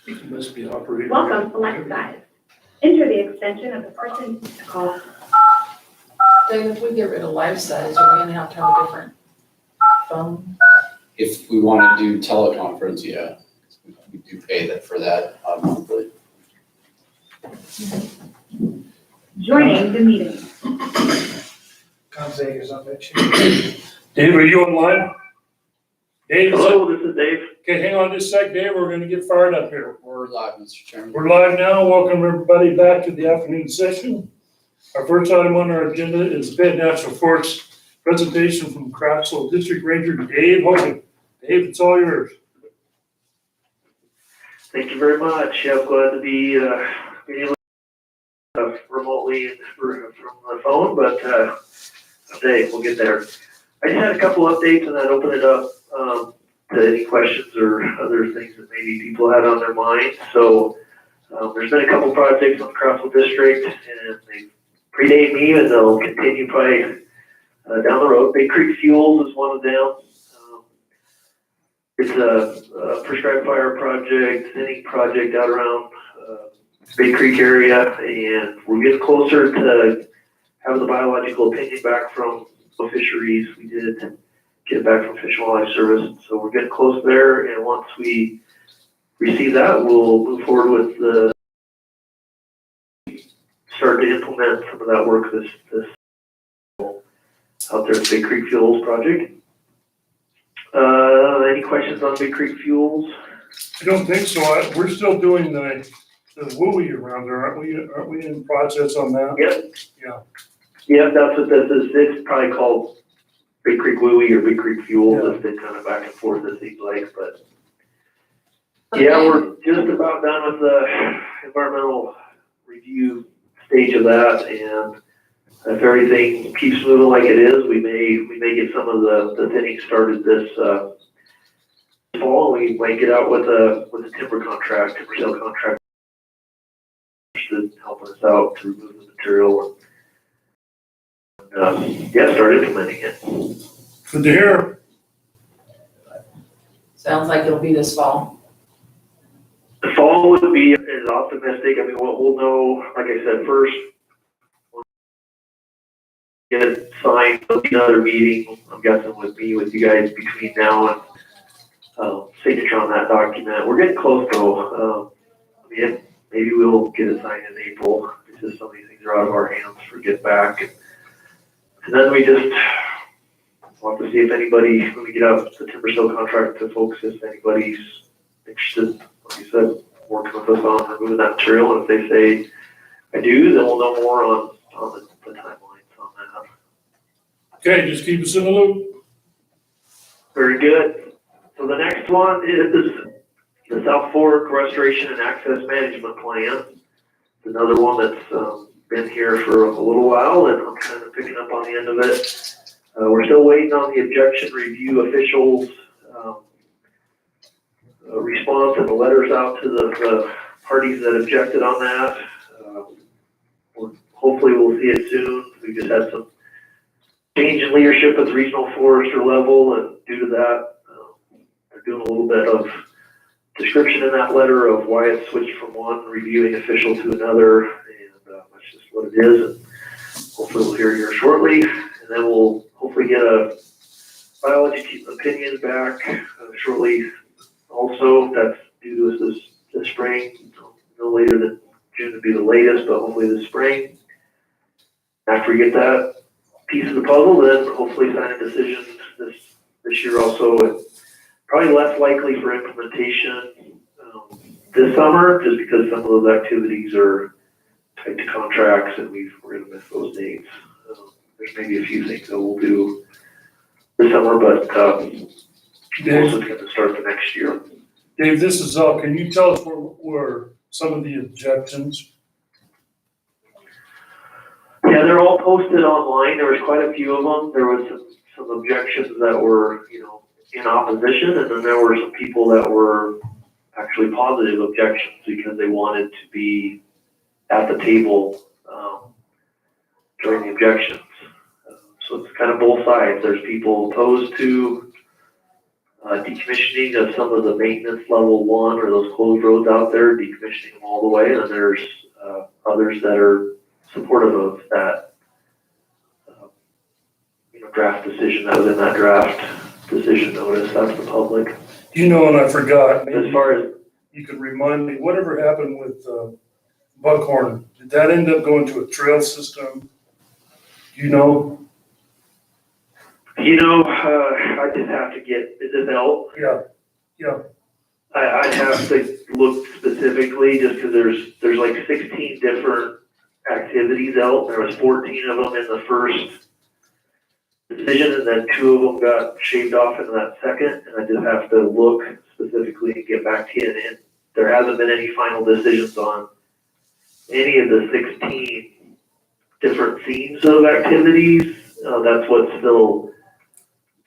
It must be operating. Welcome, select guide. Enter the extension of the person to call. Dave, if we get rid of life size, are we gonna have to have a different phone? If we want to do teleconference, yeah, we do pay that for that monthly. Joining the meeting. Dave, are you online? Dave, Hello, this is Dave. okay, hang on just a sec, Dave, we're gonna get fired up here. We're live, Mr. Chairman. We're live now, welcome everybody back to the afternoon session. Our first item on our agenda is Fayette National Forest presentation from Craftsville District Ranger Dave Hogan. Dave, it's all yours. Thank you very much. Yeah, I'm glad to be being able to remotely from the phone, but today we'll get there. I just had a couple updates and then open it up to any questions or other things that maybe people had on their mind. So there's been a couple projects on the Craftsville District, and they predate me, and they'll continue probably down the road. Big Creek Fuels is one of them. It's a prescribed fire project, thinning project out around Big Creek area, and we're getting closer to having the biological opinion back from the fisheries. We did get it back from Fish and Wildlife Service, so we're getting close there, and once we receive that, we'll move forward with the start to implement some of that work this out there at Big Creek Fuels project. Any questions on Big Creek Fuels? I don't think so, we're still doing the WUI around there, aren't we in process on that? Yep. Yeah. Yep, that's what this is. It's probably called Big Creek WUI or Big Creek Fuels. It's been kind of back and forth, it seems like, but yeah, we're just about done with the environmental review stage of that, and if everything keeps moving like it is, we may get some of the thinning started this fall. We might get out with a timber sale contract, to helping us out to remove the material. And, start implementing it. Good to hear. Sounds like it'll be this fall. The fall would be is optimistic. I mean, we'll know, like I said, first, get it signed. There'll be another meeting, I'm guessing, with you guys between now and signature on that document. We're getting close though. Maybe we'll get it signed in April. It's just some of these things are out of our hands for get back. And then we just want to see if anybody, when we get out the timber sale contract to folks, if anybody's interested, like you said, working with us on removing that material. And if they say, I do, then we'll know more on the timelines on that. Okay, just keep us in the loop. Very good. So the next one is the South Fork Restoration and Access Management Plan. It's another one that's been here for a little while, and I'm kind of picking up on the end of it. We're still waiting on the objection review officials' response and the letters out to the parties that objected on that. Hopefully we'll see it soon. We just had some change in leadership at the regional forester level, and due to that, they're doing a little bit of description in that letter of why it switched from one reviewing official to another, and that's just what it is. And hopefully we'll hear here shortly, and then we'll hopefully get a biology opinion back shortly. Also, that's due to us this spring, no later than June would be the latest, but hopefully this spring. After we get that piece of the puzzle, then hopefully sign a decision this year also. And probably less likely for implementation this summer, just because some of those activities are tied to contracts and we're going to miss those dates. There's maybe a few things that we'll do this summer, but most of it's going to start the next year. Dave, this is all. Can you tell us what were some of the objections? Yeah, they're all posted online. There was quite a few of them. There was some objections that were, in opposition, and then there were some people that were actually positive objections because they wanted to be at the table during the objections. So it's kind of both sides. There's people opposed to decommissioning of some of the maintenance level one or those closed roads out there, decommissioning them all the way, and then there's, others that are supportive of that, draft decision that was in that draft decision notice, that's the public. You know, and I forgot, As maybe far as, you could remind me, whatever happened with, Buckhorn? Did that end up going to a trail system? You know? I just have to get, is it L? Yeah, I'd have to look specifically, just because there's like 16 different activities out. There was 14 of them in the first decision, and then 2 of them got shaved off in that second, and I just have to look specifically and get back to you. And there hasn't been any final decisions on any of the 16 different themes of activities. That's what's still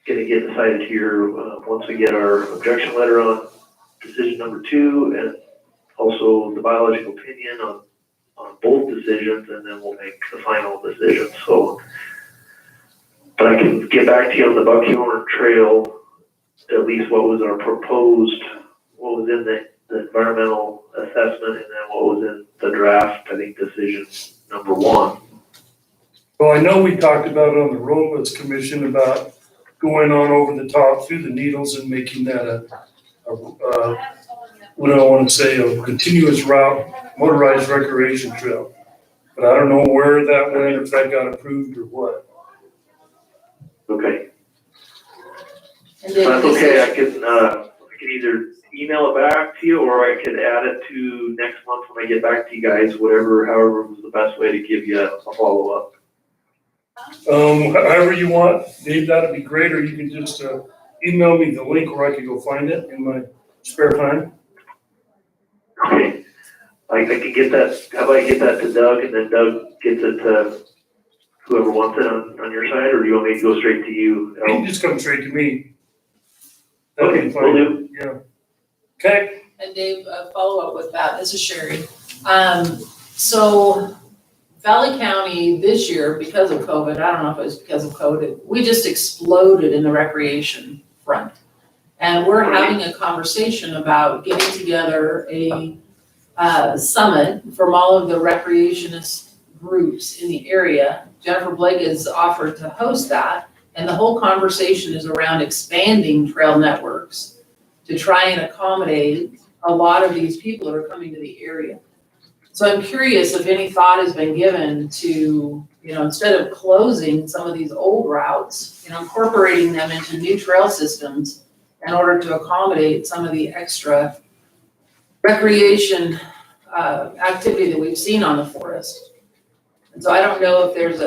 gonna get decided here, once we get our objection letter on decision number 2, and also the biological opinion on both decisions, and then we'll make the final decision, so. But I can get back to you on the Buckhorn Trail, at least what was our proposed, what was in the environmental assessment, and then what was in the draft, I think, decision number 1. well, I know we talked about on the roadless commission about going on over the top through the needles and making that what do I want to say, a continuous route, motorized recreation trail. But I don't know where that went, if that got approved or what. Okay, And then that's this okay, is- I can either email it back to you, or I could add it to next month when I get back to you guys, however was the best way to give you a follow-up. However you want, Dave, that'd be great, or you can just, email me the link where I can go find it in my spare time. Okay, I can get that, how about I get that to Doug, and then Doug gets it to whoever wants it on your side, or do you want me to go straight to you? You can just come straight to me. That'd Okay, be will fine, do. yeah. Okay, And Dave, follow up with that, this is Sherry. So Valley County this year, because of COVID, I don't know if it was because of COVID, we just exploded in the recreation front. And we're having a conversation about getting together a summit from all of the recreationist groups in the area. Jennifer Blake has offered to host that, and the whole conversation is around expanding trail networks to try and accommodate a lot of these people that are coming to the area. So I'm curious if any thought has been given to, instead of closing some of these old routes, incorporating them into new trail systems in order to accommodate some of the extra recreation activity that we've seen on the forest. And so I don't know if there's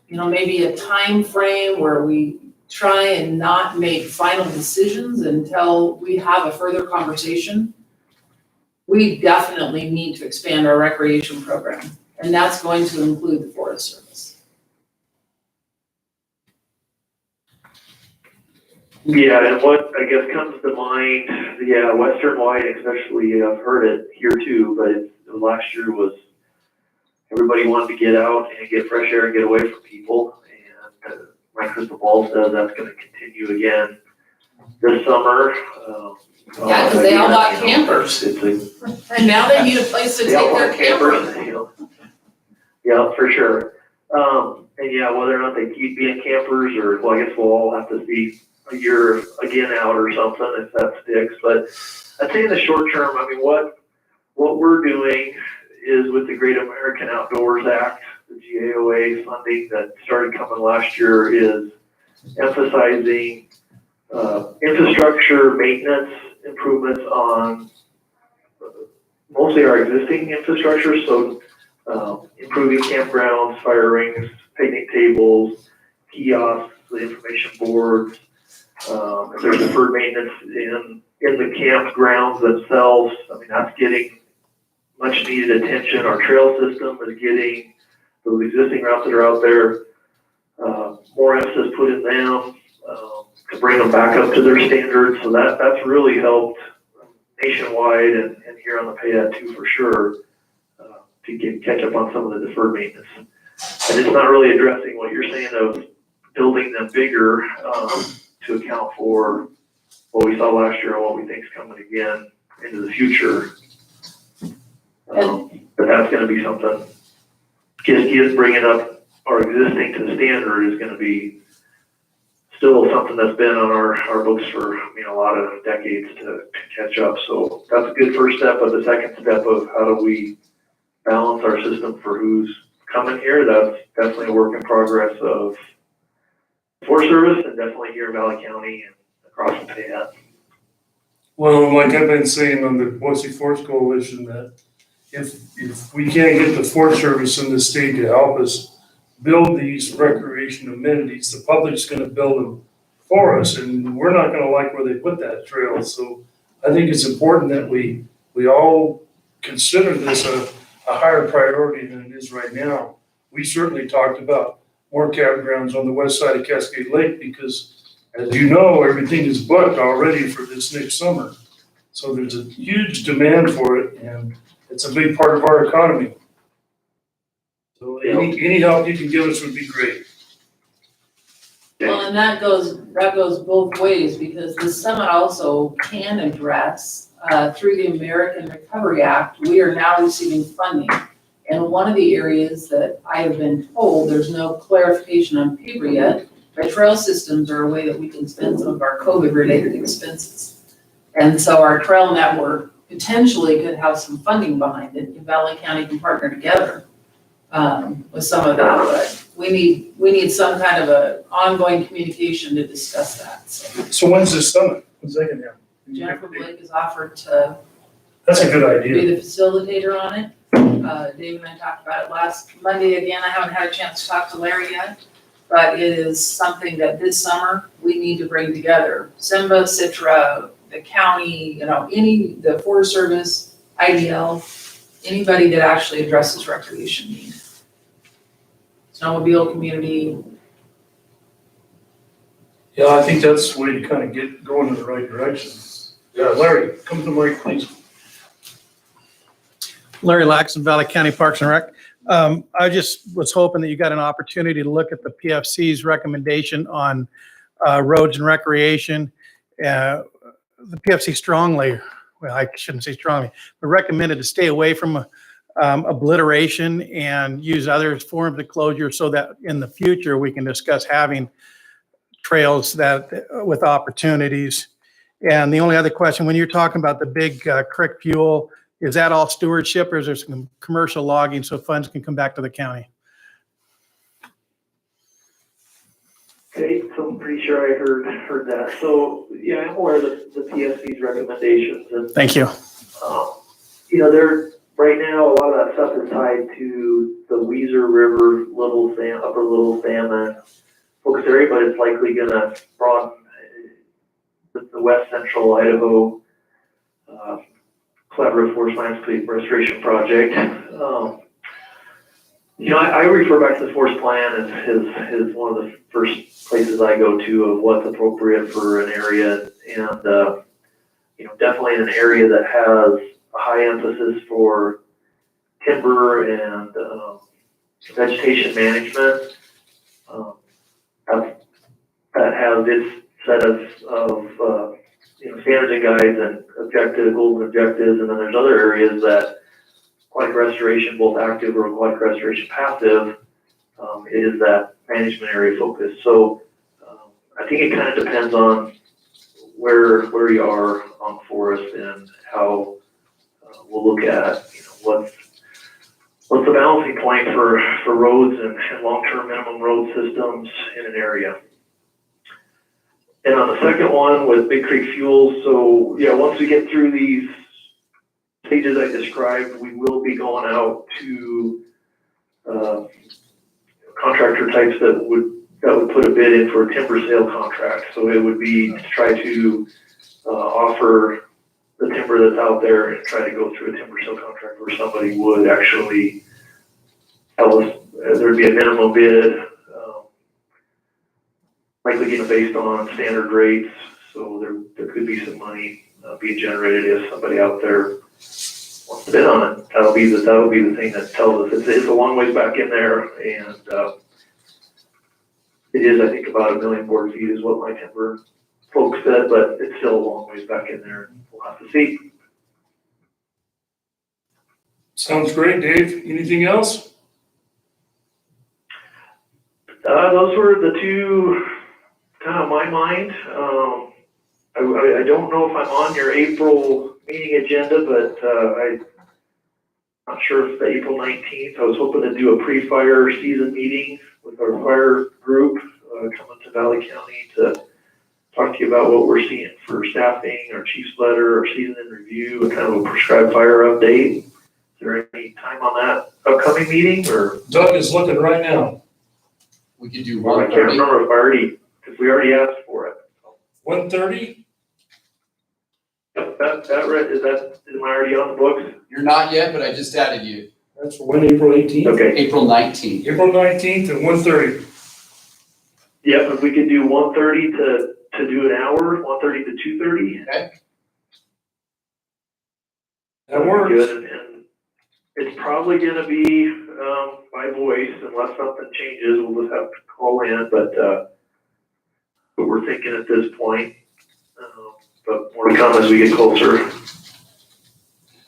maybe a time frame where we try and not make final decisions until we have a further conversation. We definitely need to expand our recreation program, and that's going to include the Forest Service. Yeah, and what I guess comes to mind, Western White especially, I've heard it here too, but last year was, everybody wanted to get out and get fresh air and get away from people, and my crystal ball says that's gonna continue again this summer. Yeah, because they all got campers. It's a And now they need a place to take Yeah, their or campers. Yeah, for sure. And yeah, whether or not they keep being campers, or, well, I guess we'll all have to see a year again out or something if that sticks. But I'd say in the short term, what we're doing is with the Great American Outdoors Act, the GAOA funding that started coming last year, is emphasizing infrastructure maintenance improvements on mostly our existing infrastructure, so improving campgrounds, fire rings, picnic tables, kiosks, the information boards. If there's deferred maintenance in the campgrounds themselves, that's getting much needed attention. Our trail system is getting those existing routes that are out there, more emphasis put in them to bring them back up to their standards. So that's really helped nationwide and here on the Payette too, for sure, to catch up on some of the deferred maintenance. And it's not really addressing what you're saying of building them bigger to account for what we saw last year and what we think is coming again into the future. But that's gonna be something, just bringing up our existing to the standard is gonna be still something that's been on our books for, a lot of decades to catch up. So that's a good first step, but the second step of how do we balance our system for who's coming here, that's definitely a work in progress of Forest Service and definitely here in Valley County and across the Fayette. Well, like I've been saying on the Boise Forest Coalition, that if we can't get the Forest Service in the state to help us build these recreation amenities, the public's gonna build them for us, and we're not gonna like where they put that trail. So I think it's important that we all consider this a higher priority than it is right now. We certainly talked about more campgrounds on the west side of Cascade Lake because, as you know, everything is booked already for this next summer. So there's a huge demand for it, and it's a big part of our economy. So any help you can give us would be great. Well, and that goes both ways, because the summit also can address, through the American Recovery Act, we are now receiving funding. And one of the areas that I have been told, there's no clarification on paper yet, but trail systems are a way that we can spend some of our COVID-related expenses. And so our trail network potentially could have some funding behind it, if Valley County can partner together with some of that, but we need some kind of a ongoing communication to discuss that, so. So when's this summit? When's that gonna happen? Jennifer Blake has offered to That's a good idea. be the facilitator on it. Dave and I talked about it last Monday again. I haven't had a chance to talk to Larry yet, but it is something that this summer we need to bring together. Simba, Citra, the county, the Forest Service, IDL, anybody that actually addresses recreation need. Snowmobile community. Yeah, I think that's the way to kind of get going in the right direction. Yeah, Larry, come to the mic, please. Larry Laxton, Valley County Parks and Rec. I just was hoping that you got an opportunity to look at the PFC's recommendation on roads and recreation. The PFC strongly, well, I shouldn't say strongly, but recommended to stay away from obliteration and use other forms of closure so that in the future we can discuss having trails that with opportunities. And the only other question, when you're talking about the big creek fuel, is that all stewardship or is there some commercial logging so funds can come back to the county? Okay, so I'm pretty sure I heard that. So, yeah, I'm aware of the PSC's recommendations and, Thank you. they're, right now, a lot of that stuff is tied to the Weiser River, Upper Little Salmon focus area, but it's likely gonna broaden the west central Idaho Collaborative Forest Landscape Restoration Project. I refer back to the forest plan as one of the first places I go to of what's appropriate for an area, and definitely in an area that has a high emphasis for timber and vegetation management. That has its set of standards and guides and golden objectives, and then there's other areas that aquatic restoration, both active or aquatic restoration passive, is that management area focus. So I think it kind of depends on where you are on forest and how we'll look at what's the balancing point for roads and long-term minimum road systems in an area. And on the second one with Big Creek Fuels, so yeah, once we get through these stages I described, we will be going out to contractor types that would put a bid in for a timber sale contract. So it would be to try to offer the timber that's out there and try to go through a timber sale contract where somebody would actually tell us there'd be a minimum bid, likely based on standard rates. So there could be some money being generated if somebody out there wants to bid on it. That'll be the thing that tells us it's a long ways back in there, and it is, I think, about 1 million board feet is what my timber folks said, but it's still a long ways back in there. We'll have to see. Sounds great, Dave. Anything else? Those were the two kind of my mind. I don't know if I'm on your April meeting agenda, but I'm not sure if it's the April 19th. I was hoping to do a pre-fire season meeting with our fire group coming to Valley County to talk to you about what we're seeing for staffing, our chief's letter, our season in review, and kind of a prescribed fire update. Is there any time on that upcoming meeting, or Doug is looking right now. We could do I can't 1:30. remember if we already asked for it. 1:30? Yep, am I already on the books? You're not yet, but I just added you. That's for when, April 18th? Okay. April 19th. April 19th at 1:30. Yep, if we could do 1:30 to do an hour, 1:30 to 2:30. That works. Good, and it's probably gonna be, by voice unless something changes, we'll just have to call in, but we're thinking at this point. But more to come as we get closer.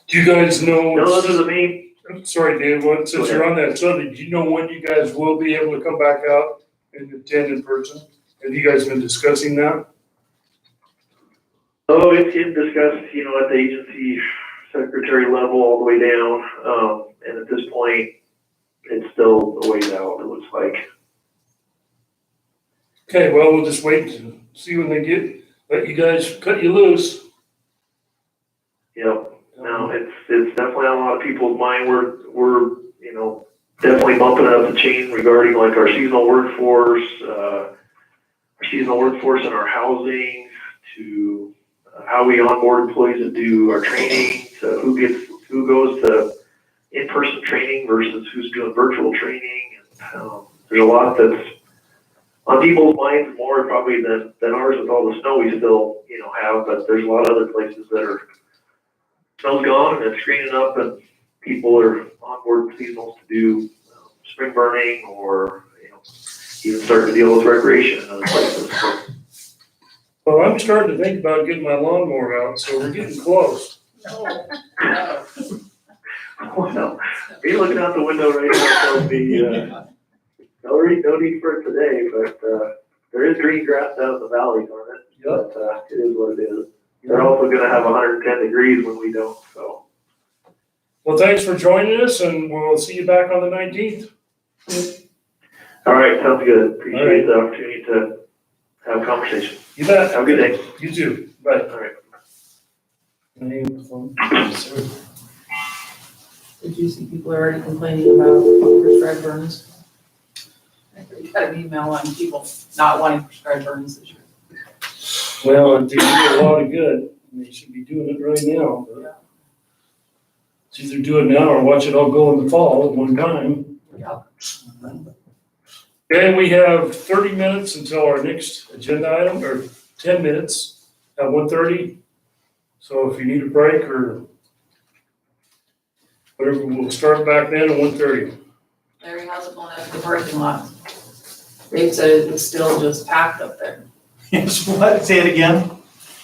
Do you guys know? No, those are the main, Sorry, Dave, since you're on that subject, do you know when you guys will be able to come back out and attend in person? Have you guys been discussing that? it's getting discussed, at the agency secretary level all the way down. And at this point, it's still a ways out, it looks like. Okay, well, we'll just wait to see when they let you guys cut you loose. Yep. No, it's definitely on a lot of people's mind. We're definitely bumping up the chain regarding like our seasonal workforce, and our housing, to how we onboard employees that do our training, to who goes to in-person training versus who's doing virtual training. And, there's a lot that's on people's minds more probably than ours with all the snow we still have, but there's a lot of other places that are snow's gone and it's greening up and people are on board seasonals to do spring burning or even starting to deal with recreation in other places. So, Well, I'm starting to think about getting my lawnmower out, so we're getting close. No. well, me looking out the window right now tells me no need for it today, but there is green grass down in the valleys on it. Yep. But it is what it is. They're also going to have 110 degrees when we don't. So. Well, thanks for joining us and we'll see you back on the 19th. All right, sounds good. Appreciate All right. the opportunity to have a conversation. You bet. Have a good day. You too. Bye. All right. Did you see people are already complaining about prescribed burns? I got an email on people not wanting prescribed burns this year. Well, they do a lot of good, and they should be doing it right now, but it's either do it now or watch it all go in the fall at one time. Yeah. And we have 30 minutes until our next agenda item, or 10 minutes at 1:30. So if you need a break or whatever, we'll start back then at 1:30. Larry, how's it going at the parking lot? Dave said it was still just packed up there. Yes, what? Say it again?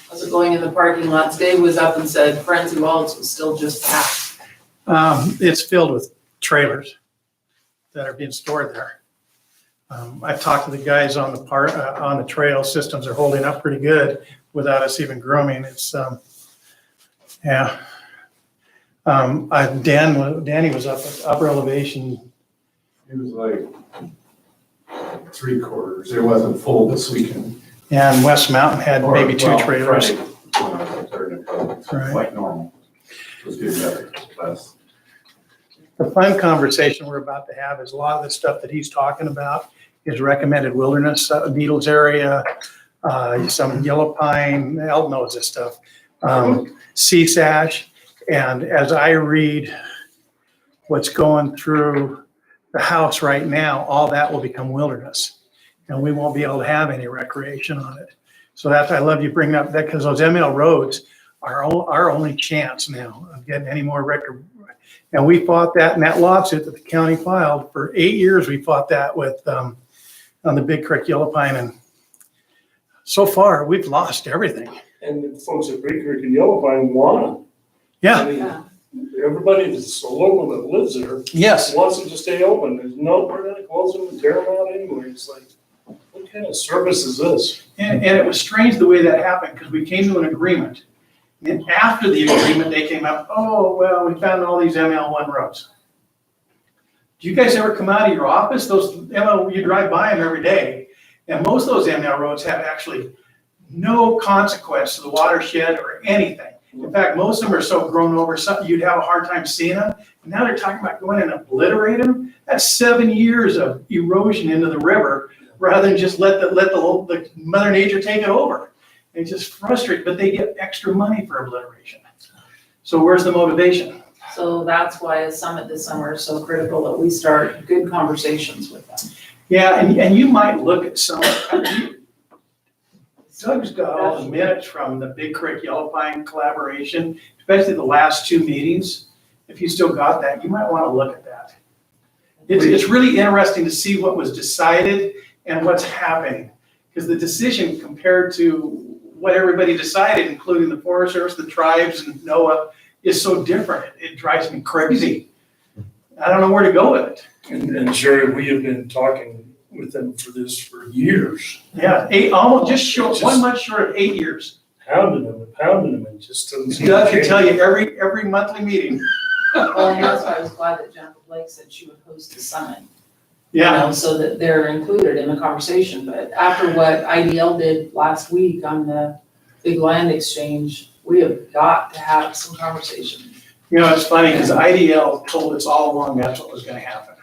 How's it going in the parking lots? Dave was up and said Frenzy Waltz was still just packed. It's filled with trailers that are being stored there. I've talked to the guys on the trail. Systems are holding up pretty good without us even grooming. It's, yeah. Danny was up at upper elevation. It was like 3/4. It wasn't full this weekend. And West Mountain had maybe two Well, trailers. Friday, when I was up there, and it was Right. like normal. It was getting better, less. The fun conversation we're about to have is a lot of the stuff that he's talking about is recommended wilderness, Needles area, some yellow pine, Elton knows this stuff, sea sash. And as I read what's going through the House right now, all that will become wilderness. And we won't be able to have any recreation on it. So that's, I love you bringing up that, because those ML roads are our only chance now of getting any more record. And we fought that in that lawsuit that the county filed for 8 years. We fought that with, on the Big Creek Yellow Pine and so far, we've lost everything. And the folks at Break Creek and Yellow Pine want it. Yeah, I mean, Yeah. everybody that's a local that lives there yes. wants them to stay open. There's no, we're gonna close them and tear them out anyway. It's like, what kind of service is this? And it was strange the way that happened, because we came to an agreement. And after the agreement, they came up, oh, well, we found all these ML1 roads. Do you guys ever come out of your office? Those ML, you drive by them every day. And most of those ML roads have actually no consequence to the watershed or anything. In fact, most of them are so grown over, you'd have a hard time seeing them. And now they're talking about going and obliterating them. That's 7 years of erosion into the river, rather than just let the Mother Nature take it over. It's just frustrating, but they get extra money for obliteration. So where's the motivation? So that's why a summit this summer is so critical, that we start good conversations with them. Yeah, and you might look at some, Doug's got all the minutes from the Big Creek Yellow Pine collaboration, especially the last 2 meetings. If you still got that, you might want to look at that. It's really interesting to see what was decided and what's happening. Because the decision compared to what everybody decided, including the Forest Service, the tribes, and NOAA, is so different. It drives me crazy. I don't know where to go with it. And Sherry, we have been talking with them for this for years, Yeah, almost just short, 1 month short of 8 years. pounding them, and it just doesn't seem Doug to can change. tell you every monthly meeting. Well, and that's why I was glad that Jennifer Blake said she would host a summit. You Yeah, know, so that they're included in the conversation. But after what IDL did last week on the big land exchange, we have got to have some conversation. you know, it's funny because IDL told us all along that's what was gonna happen.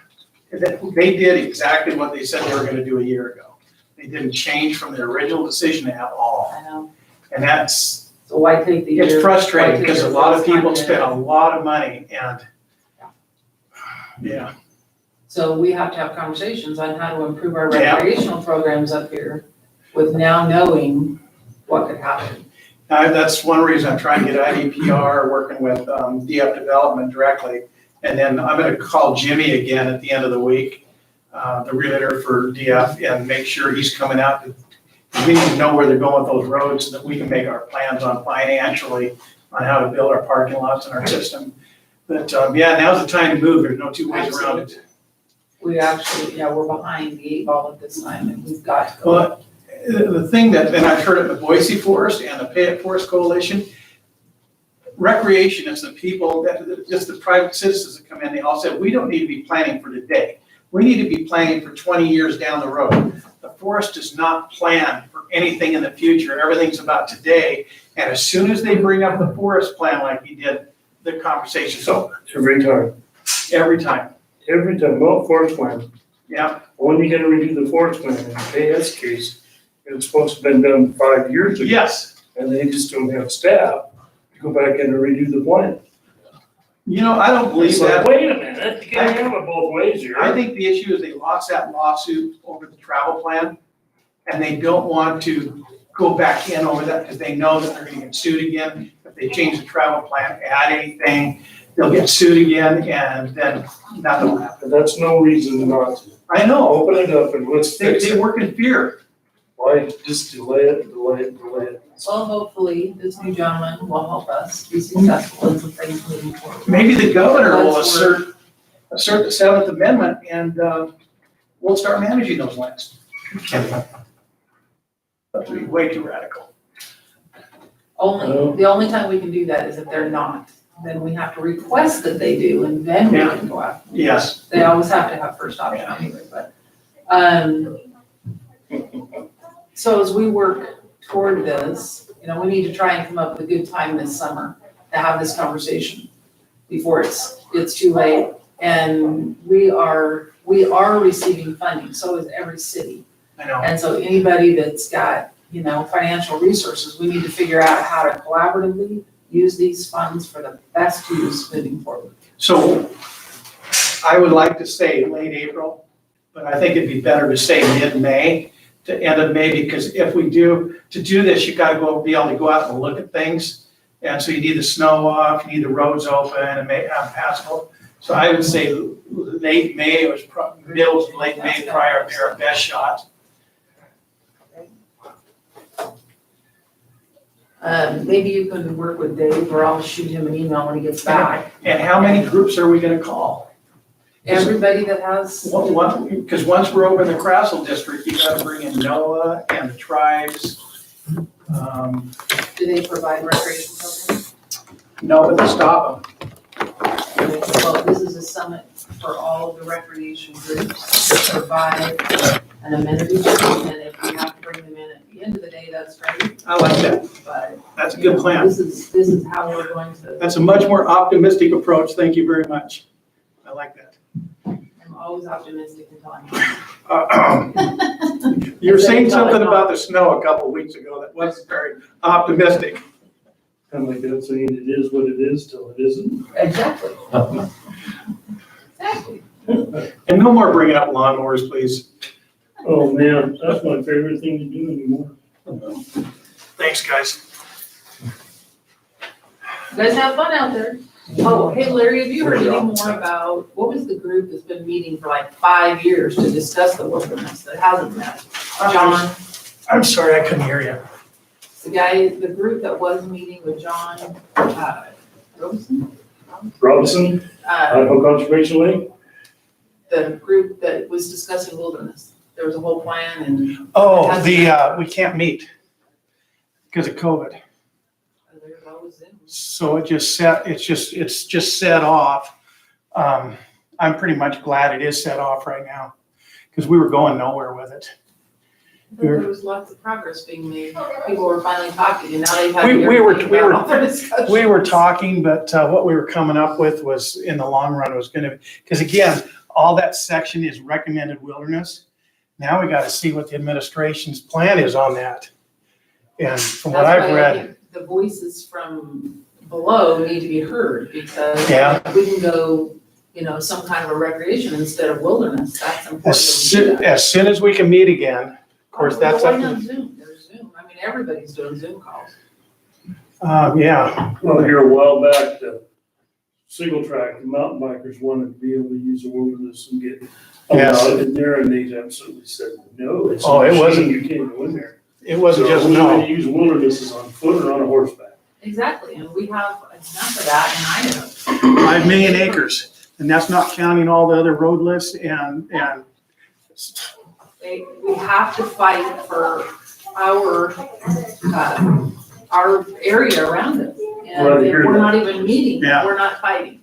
They did exactly what they said they were gonna do a year ago. They didn't change from their original decision at all. I know. And that's, So why take the year? it's frustrating because a lot of people spend spend a lot of money and, yeah. So we have to have conversations on how to improve our Yeah. recreational programs up here with now knowing what could happen. That's one reason I'm trying to get IDPR, working with DF Development directly. And then I'm gonna call Jimmy again at the end of the week, the realtor for DF, and make sure he's coming out. We need to know where they're going with those roads so that we can make our plans on financially on how to build our parking lots and our system. But yeah, now's the time to move. There's no 2 ways around it. We actually, we're behind the 8 ball at this time, and we've got to go. Well, the thing that, and I've heard it in the Boise Forest and the Payette Forest Coalition, recreationists and people, that just the private citizens that come in, they all said, we don't need to be planning for today. We need to be planning for 20 years down the road. The forest does not plan for anything in the future. Everything's about today. And as soon as they bring up the forest plan like he did, the conversation's over Every time, every time. well, forest plan. Yeah, When you gonna redo the forest plan? In the KS case, it was supposed to have been done 5 years ago. yes. And they just don't have staff to go back in and redo the plan. You know, I don't believe It's that. like, wait a minute, you can't have it both ways here. I think the issue is they lost that lawsuit over the travel plan, and they don't want to go back in over that because they know that they're gonna get sued again. If they change the travel plan, add anything, they'll get sued again, and then nothing will happen. But that's no reason not to. I know, Open it up and let's fix they it. work in fear. Why just delay it? Well, hopefully, this new gentleman will help us be successful in some things moving forward. Maybe the governor will Let's assert the Seventh Amendment, and we'll start managing those lands. That would be way too radical. The only time we can do that is if they're not. Then we have to request that they do, and then we Yeah. can go after them. Yes. They always have to have first option anyway, but, so as we work toward this, we need to try and come up with a good time this summer to have this conversation before it's too late. And we are receiving funding, so is every city. I know. And so anybody that's got, financial resources, we need to figure out how to collaboratively use these funds for the best use moving forward. So I would like to say late April, but I think it'd be better to say mid-May to end of May, because if we do, to do this, you gotta be able to go out and look at things. And so you need the snow off, you need the roads open and passable. So I would say late May, or middle to late May, probably our best shot. Maybe you can work with Dave, or I'll shoot him an email when he gets back. And how many groups are we gonna call? Everybody that has, Because once we're over in the Crassel district, you gotta bring in NOAA and the tribes. do they provide recreation programs? No, but they stop them. Well, this is a summit for all of the recreation groups to provide an amenity, and if we have to bring them in at the end of the day, that's great, I like that. but. That's a good plan. This is how we're going to, That's a much more optimistic approach. Thank you very much. I like that. I'm always optimistic until I'm not. You were saying something about the snow a couple weeks ago that wasn't very optimistic. Kind of like that saying, it is what it is till it isn't. Exactly. Exactly. And no more bringing up lawnmowers, please. Oh, man, that's my favorite thing to do anymore. Thanks, guys. You guys have fun out there. Oh, hey Larry, have you heard any more about, what was the group that's been meeting for like 5 years to discuss the wilderness that hasn't met? John, I'm sorry, I couldn't hear you. the group that was meeting with John, Robeson? Robinson, Idaho Conservation Lake, The group that was discussing wilderness. There was a whole plan and Oh, we can't meet because of COVID. there's always Zoom. So it's just set off. I'm pretty much glad it is set off right now because we were going nowhere with it. I thought there was lots of progress being made. People were finally talking and now they've had. We were- all their discussions. We were talking, but what we were coming up with was in the long run was gonna, because again, all that section is recommended wilderness. Now we gotta see what the administration's plan is on that. And from what That's I've why I read, think the voices from below need to be heard because Yeah. we can go, some kind of a recreation instead of wilderness. That's important. as soon as we can meet again, of course, that's Why up not to, Zoom? There's Zoom. I mean, everybody's doing Zoom calls. yeah. well, here a while back, the single track, the mountain bikers wanted to be able to use the wilderness and get Yes. allowed in there, and they absolutely said, no, it's Oh, a it machine, wasn't- you can't go in there. It wasn't So just, the only way no. to use wilderness is on foot or on a horseback. Exactly, and we have enough of that in Idaho. 5 million acres, and that's not counting all the other road lists and We have to fight for our area around us. And Well, I if hear we're that. not even meeting, Yeah. we're not fighting.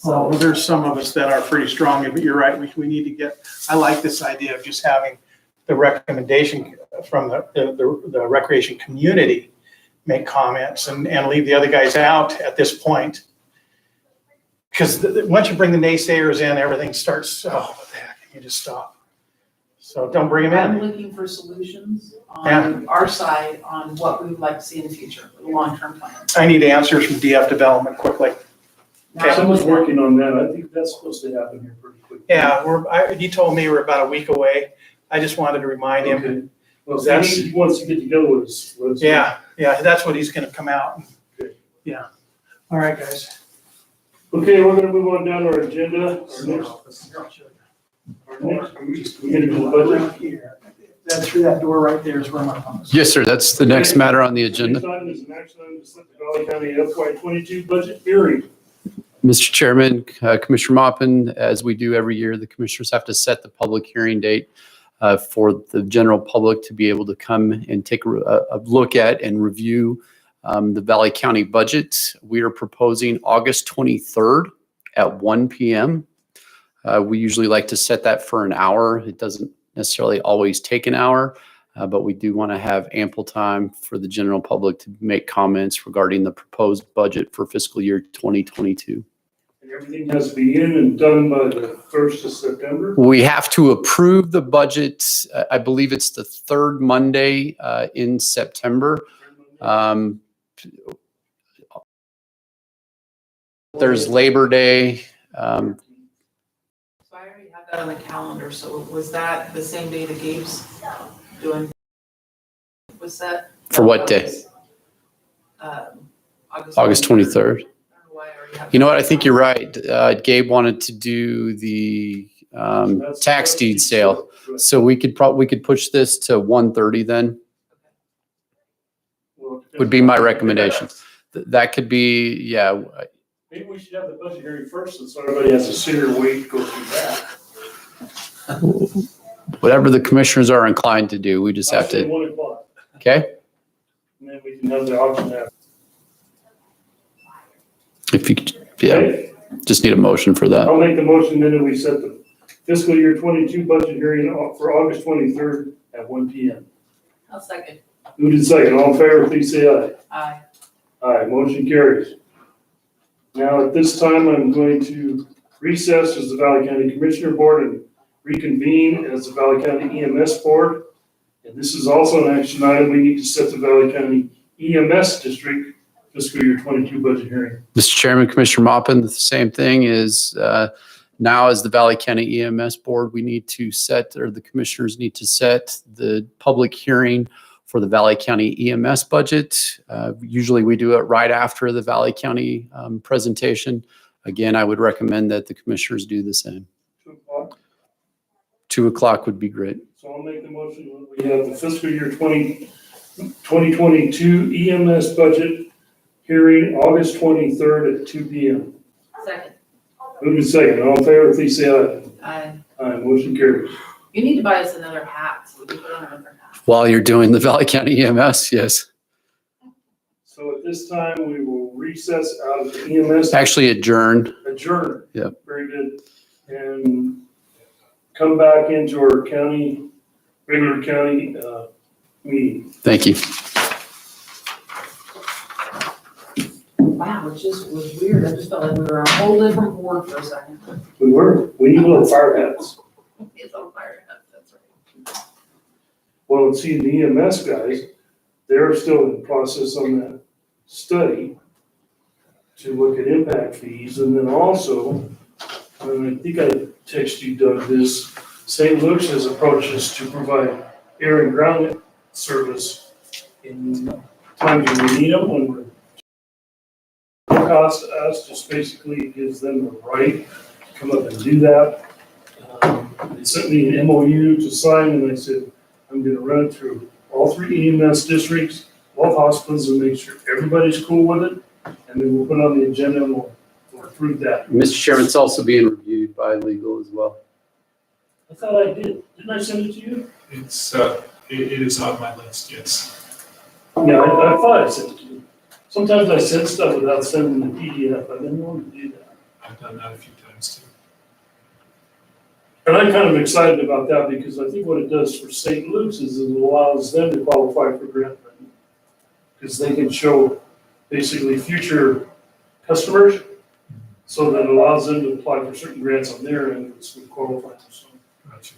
well, So, there's some of us that are pretty strong, but you're right, we need to get, I like this idea of just having the recommendation from the recreation community make comments and leave the other guys out at this point. Because once you bring the naysayers in, everything starts, oh, what the heck, you just stop. So don't bring them I'm in. looking for solutions Yeah. on our side on what we would like to see in the future, the long-term plan. I need answers from DF Development quickly. Okay. Someone's working on that, I think that's supposed to happen here pretty quick. Yeah, he told me we're about a week away. I just wanted to remind him. Okay. Well, That's- if he wants to get together with us, let us know. Yeah, that's what he's gonna come out. Good. Yeah. All right, guys. Okay, we're gonna move on down to our agenda. We gonna do the budget? Here. That through that door right there is where my office. Yes, sir. That's the next matter on the agenda. Next item is an action item to set the Valley County FY 22 budget hearing. Mr. Chairman, Commissioner Mopin, as we do every year, the commissioners have to set the public hearing date for the general public to be able to come and take a look at and review the Valley County budget. We are proposing August 23rd at 1 p.m. We usually like to set that for an hour. It doesn't necessarily always take an hour, but we do want to have ample time for the general public to make comments regarding the proposed budget for fiscal year 2022. And everything has to be in and done by the 1st of September. We have to approve the budget. I believe it's the third Monday in September. There's Labor Day. So I already have that on the calendar, so was that the same day that Gabe's doing? Was that? For what day? August 23rd. I don't know why I already have You know what? I think you're right. Gabe wanted to do the tax deed sale. So we could push this to 1:30 then. Well, would be my recommendation. That could be, yeah, Maybe we should have the budget hearing first, and so everybody has a sooner wait to go through that. whatever the commissioners are inclined to do, we just have I'll say to, 1 o'clock, okay? and then we can have the option after. If you, yeah, Okay? just need a motion for that. I'll make the motion then that we set the fiscal year 22 budget hearing for August 23rd at 1 PM. I'll second. Moved in second, all in favor, please say aye. Aye. Aye, motion carries. Now, at this time, I'm going to recess as the Valley County Commissioner Board and reconvene as the Valley County EMS Board. And this is also an action item. We need to set the Valley County EMS District fiscal year 22 budget hearing. Mr. Chairman, Commissioner Mopin, the same thing is, now as the Valley County EMS Board, we need to set, or the commissioners need to set the public hearing for the Valley County EMS budget. Usually we do it right after the Valley County presentation. Again, I would recommend that the commissioners do the same. 2 o'clock. 2 o'clock would be great. So I'll make the motion that we have the fiscal year 2022 EMS budget hearing August 23rd at 2 PM. Second. Moved in second, all in favor, please say aye. Aye. Aye, motion carries. You need to buy us another hat, so we can put on another hat. While you're doing the Valley County EMS, yes. So at this time, we will recess out of the EMS, Actually adjourn. adjourn. Yep. Very good. And come back into our county, regular county, meeting. Thank you. Wow, it just was weird. I just felt like we were on a whole different board for a second. We need little fire hats. It's on fire. That's right. Well, see, the EMS guys, they're still in the process on that study to look at impact fees, and then also, and I think I texted you, Doug, this, St. Luke's has approached us to provide air and ground service in times when we need them, when we're no cost to us, just basically gives them the right to come up and do that. They sent me an MOU to sign, and I said, I'm gonna run it through all 3 EMS districts, both hospitals, and make sure everybody's cool with it. And then we'll put it on the agenda and we'll approve that. Mr. Chairman, it's also being reviewed by legal as well. I thought I did. Didn't I send it to you? It's, it is on my list, yes. Yeah, I thought I sent it to you. Sometimes I send stuff without sending the PDF. I didn't want to do that. I've done that a few times too. And I'm kind of excited about that because I think what it does for St. Luke's is it allows them to qualify for grant money. Because they can show basically future customers, so that allows them to apply for certain grants on their end, which would qualify for some. Gotcha.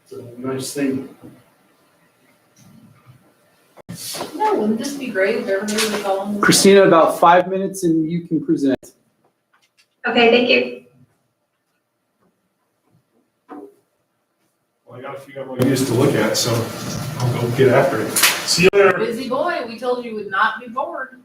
It's a nice thing. No, wouldn't this be great if everybody was all on this? Christina, about 5 minutes and you can present. Okay, thank you. Well, I got a few MOUs to look at, so I'll go get after it. See you later. Busy boy, we told you would not be bored.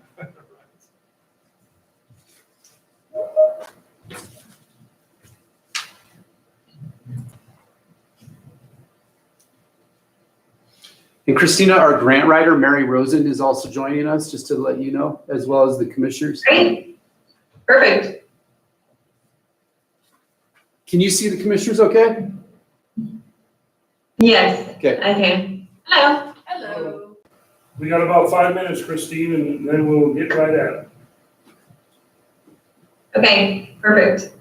And Christina, our grant writer, Mary Rosen, is also joining us, just to let you know, as well as the commissioners. Great. Perfect. Can you see the commissioners okay? Yes, Okay. I can. Hello. Hello. We got about 5 minutes, Christine, and then we'll get right at it. Okay, perfect.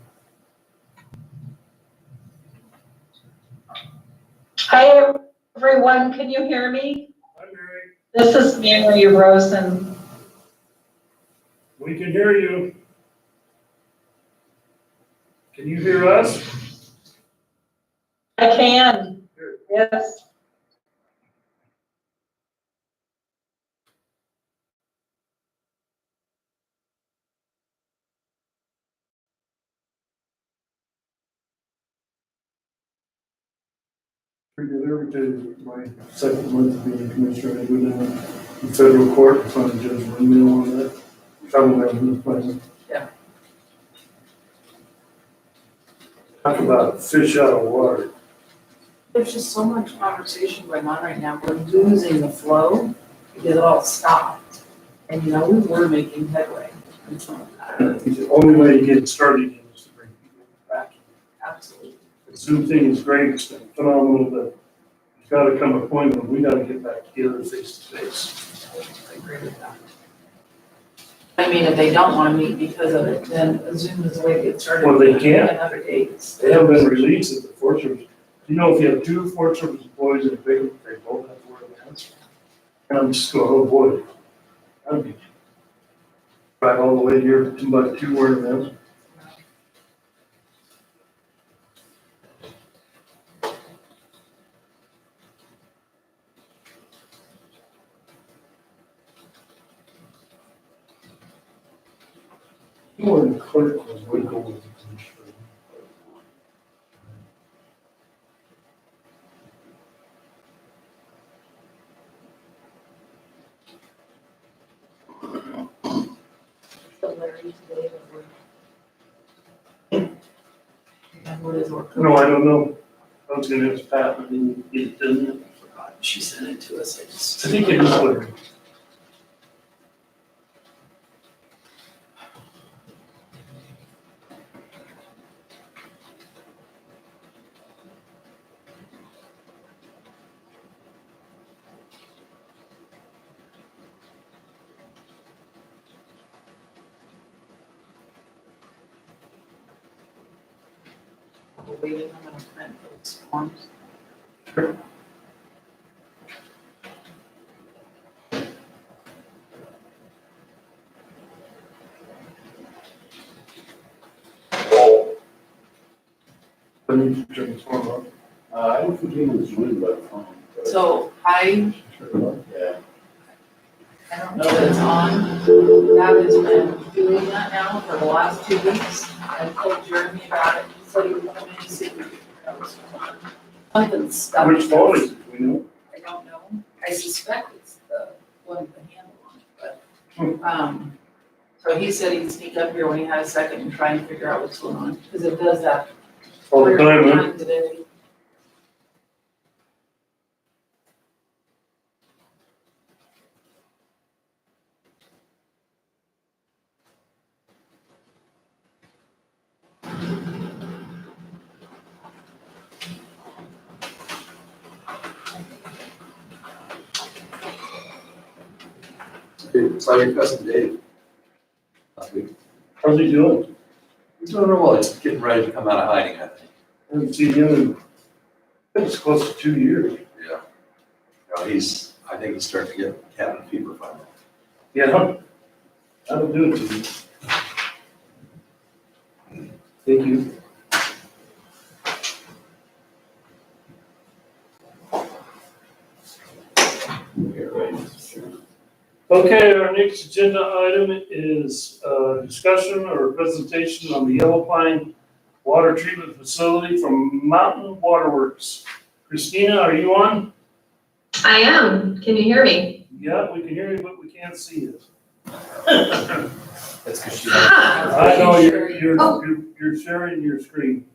Hi, everyone. Can you hear me? Hi, Mary. This is Mary Rosen. We can hear you. Can you hear us? I can. Yes. Pretty good. Every day, my second month of being a commissioner, I go down to federal court and find Judge Windmill on that. Travel management plan. Yeah. Talk about a fish out of water. There's just so much conversation going on right now. We're losing the flow because it all stopped. And we were making headway in some of that. The only way to get it started again is to bring people back. Absolutely. The Zoom thing is great, it's been phenomenal, but there's gotta come a point when we gotta get back together face to face. I agree with that. I mean, if they don't want to meet because of it, then Zoom is the way to get started. Well, they can't. Another dates. They haven't been released at the Forest Service. If you have two Forest Service employees in a big, they both have to wear masks. And I'm just going, oh boy. That'd be. Drive all the way here, 2x2 wearing a mask. You were the clerk was way cool with the commissioner. So Larry today that we're. And what is work? No, I don't know. I was gonna ask Pat, but then it didn't. I forgot. She sent it to us. I think it is Larry. We're waiting. I'm gonna print those forms. I need to turn this form on. I don't think he was joined by the phone. but- So Yeah. I don't know that it's on. That has been doing that now for the last 2 weeks. I told Jeremy about it. He said he would come in and see if we could figure out what's going on. Something's stuck. Which phone is it, do we know? I don't know. I suspect it's the one with the handle on it, but, so he said he'd sneak up here when he had a second and try and figure out what's going on, because it does that. All the time, huh? Times a day. Saw your cousin Dave last week. How's he doing? He's doing real well. He's getting ready to come out of hiding, I think. I haven't seen him in, I think it's close to 2 years. Yeah. I think he's starting to get cabin fever finally. Yeah. That'll do it to you. Thank you. Okay, our next agenda item is discussion or presentation on the Yellow Pine Water Treatment Facility from Mountain Waterworks. Christina, are you on? I am. Can you hear me? Yeah, we can hear you, but we can't see you. That's because she. I know Oh. you're sharing your screen.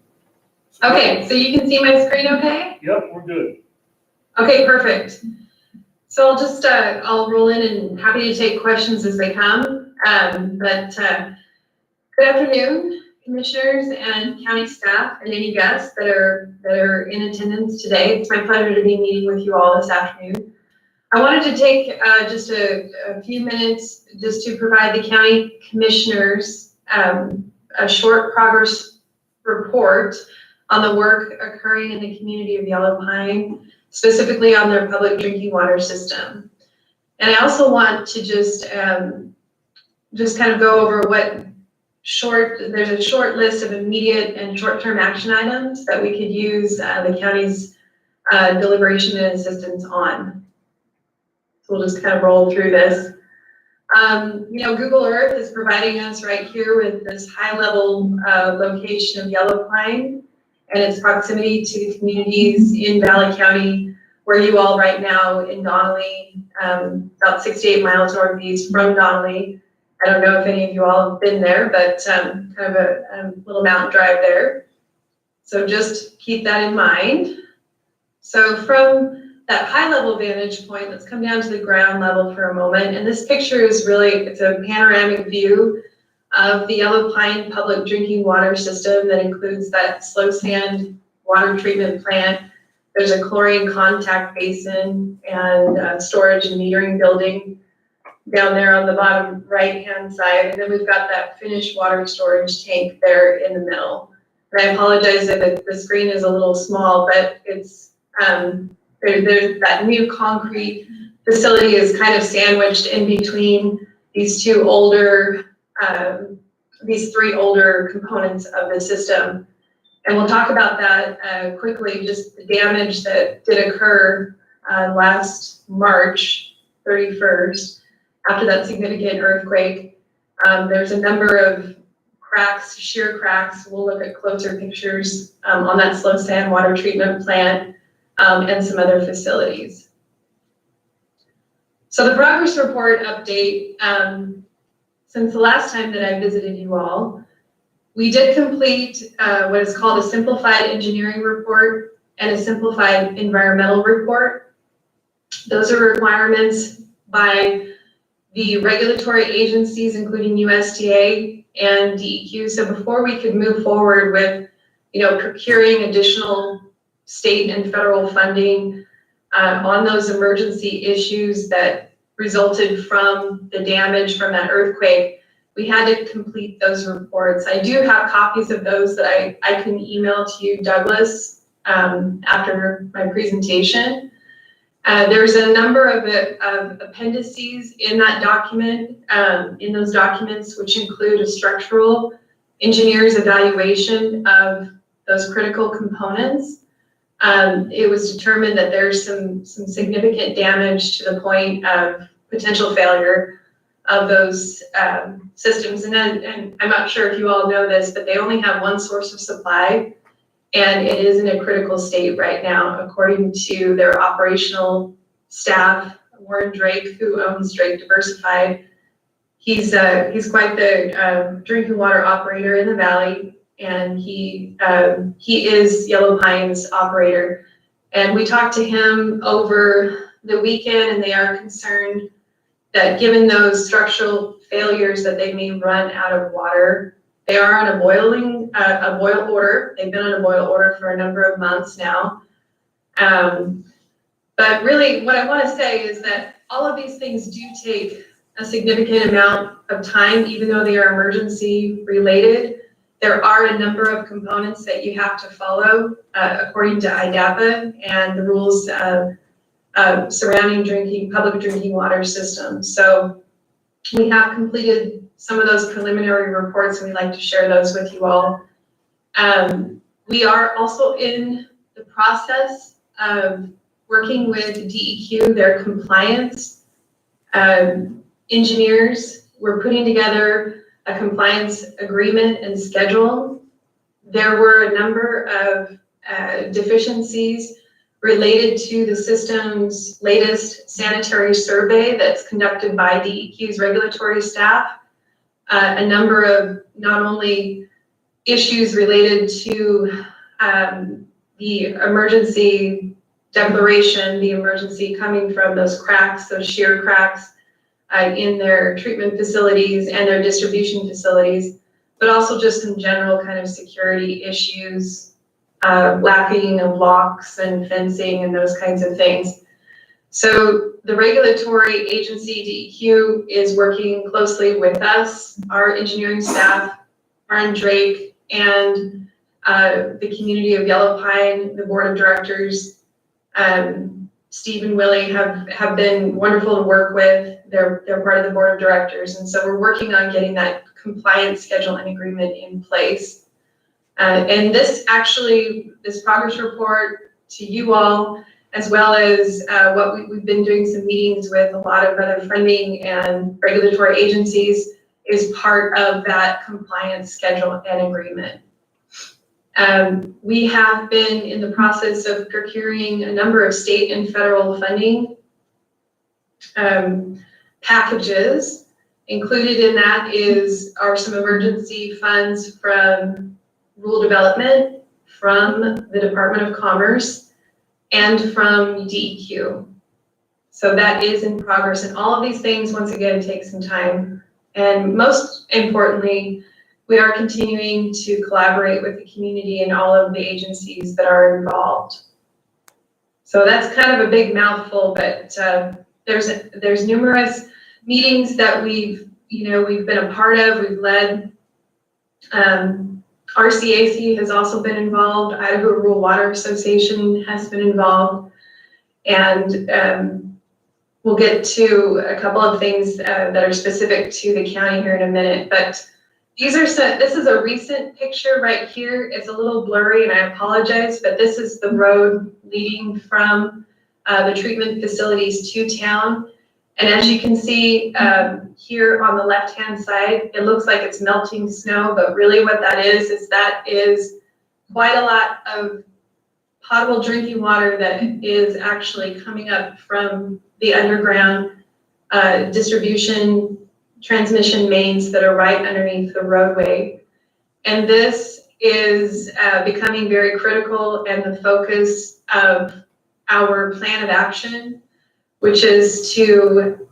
Okay, so you can see my screen okay? Yep, we're good. Okay, perfect. So I'll just, I'll roll in and happy to take questions as they come. Good afternoon, commissioners and county staff and any guests that are in attendance today. It's my pleasure to be meeting with you all this afternoon. I wanted to take just a few minutes just to provide the county commissioners a short progress report on the work occurring in the community of Yellow Pine, specifically on their public drinking water system. And I also want to just kind of go over there's a short list of immediate and short-term action items that we could use the county's deliberation and assistance on. So we'll just kind of roll through this. Google Earth is providing us right here with this high-level location of Yellow Pine and its proximity to the communities in Valley County, where you all right now in Donnelly, about 68 miles northeast from Donnelly. I don't know if any of you all have been there, but kind of a little mountain drive there. So just keep that in mind. So from that high level vantage point, let's come down to the ground level for a moment. And this picture is really, it's a panoramic view of the Yellow Pine public drinking water system that includes that slow sand water treatment plant. There's a chlorine contact basin and storage and metering building down there on the bottom right-hand side. And then we've got that finished water storage tank there in the middle. And I apologize if the screen is a little small, but it's, there's that new concrete facility is kind of sandwiched in between these three older components of the system. And we'll talk about that quickly, just the damage that did occur last March 31st after that significant earthquake. There's a number of cracks, shear cracks. We'll look at closer pictures on that slow sand water treatment plant and some other facilities. So the progress report update, since the last time that I visited you all, we did complete what is called a simplified engineering report and a simplified environmental report. Those are requirements by the regulatory agencies, including USDA and DEQ. So before we could move forward with, procuring additional state and federal funding on those emergency issues that resulted from the damage from that earthquake, we had to complete those reports. I do have copies of those that I can email to you, Douglas, after my presentation. There's a number of appendices in that document, in those documents, which include a structural engineer's evaluation of those critical components. It was determined that there's some significant damage to the point of potential failure of those systems. And I'm not sure if you all know this, but they only have one source of supply, and it is in a critical state right now, according to their operational staff. Warren Drake, who owns Drake Diversified, he's quite the drinking water operator in the valley, and he is Yellow Pine's operator. And we talked to him over the weekend, and they are concerned that given those structural failures that they may run out of water. They are on a boil order. They've been on a boil order for a number of months now. But really what I want to say is that all of these things do take a significant amount of time, even though they are emergency related. There are a number of components that you have to follow according to IDAPA and the rules surrounding public drinking water systems. So we have completed some of those preliminary reports, and we'd like to share those with you all. We are also in the process of working with DEQ, their compliance engineers. We're putting together a compliance agreement and schedule. There were a number of deficiencies related to the system's latest sanitary survey that's conducted by DEQ's regulatory staff. A number of not only issues related to the emergency declaration, the emergency coming from those cracks, those shear cracks in their treatment facilities and their distribution facilities, but also just some general kind of security issues, lacking of locks and fencing and those kinds of things. So the regulatory agency, DEQ, is working closely with us, our engineering staff, Warren Drake, and the community of Yellow Pine, the board of directors. Steve and Willie have been wonderful to work with. They're part of the board of directors. And so we're working on getting that compliance schedule and agreement in place. And this progress report to you all, as well as what we've been doing some meetings with a lot of other funding and regulatory agencies, is part of that compliance schedule and agreement. We have been in the process of procuring a number of state and federal funding packages. Included in that are some emergency funds from rural development, from the Department of Commerce, and from DEQ. So that is in progress, and all of these things, once again, take some time. And most importantly, we are continuing to collaborate with the community and all of the agencies that are involved. So that's kind of a big mouthful, but there's numerous meetings that we've been a part of, we've led. RCAC has also been involved, Idaho Rural Water Association has been involved, and we'll get to a couple of things that are specific to the county here in a minute, but this is a recent picture right here. It's a little blurry and I apologize, but this is the road leading from the treatment facilities to town. And as you can see here on the left-hand side, it looks like it's melting snow, but really what that is quite a lot of potable drinking water that is actually coming up from the underground distribution transmission mains that are right underneath the roadway. And this is becoming very critical and the focus of our plan of action, which is to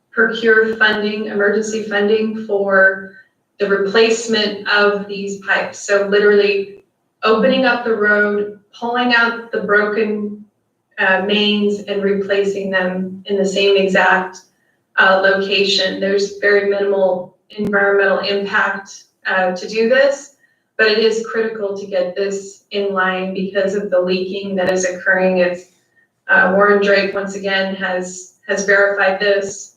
procure funding, emergency funding for the replacement of these pipes. So literally opening up the road, pulling out the broken mains and replacing them in the same exact location. There's very minimal environmental impact to do this, but it is critical to get this in line because of the leaking that is occurring. It's Warren Drake once again has verified this.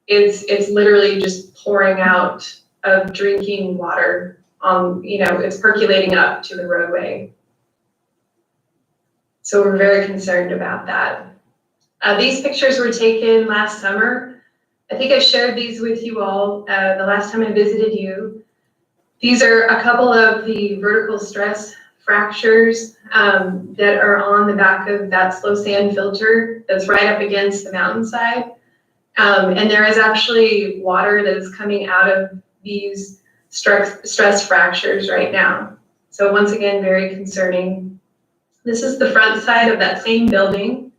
It's literally just pouring out of drinking water on, it's percolating up to the roadway. So we're very concerned about that. These pictures were taken last summer. I think I shared these with you all the last time I visited you. These are a couple of the vertical stress fractures that are on the back of that slow sand filter that's right up against the mountainside. And there is actually water that is coming out of these stress fractures right now. So once again, very concerning. This is the front side of that same building.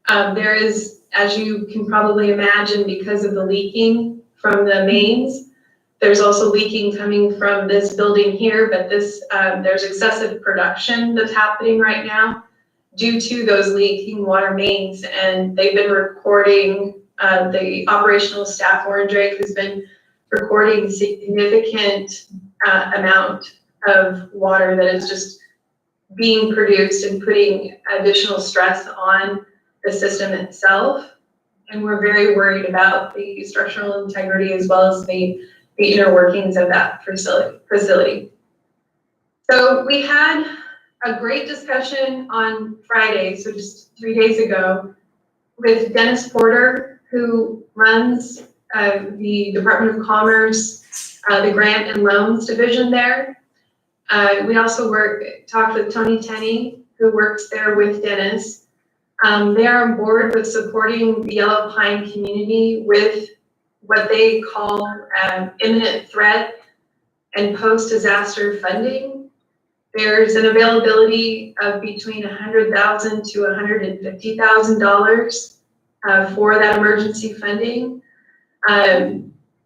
There is, as you can probably imagine, because of the leaking from the mains, there's also leaking coming from this building here, but there's excessive production that's happening right now due to those leaking water mains. And they've been recording, the operational staff, Warren Drake, has been recording significant amount of water that is just being produced and putting additional stress on the system itself. And we're very worried about the structural integrity as well as the inner workings of that facility. So we had a great discussion on Friday, so just 3 days ago, with Dennis Porter, who runs the Department of Commerce, the Grant and Loans Division there. We also talked with Tony Tenney, who works there with Dennis. They are on board with supporting the Yellow Pine community with what they call imminent threat and post-disaster funding. There's an availability of between $100,000 to $150,000 for that emergency funding.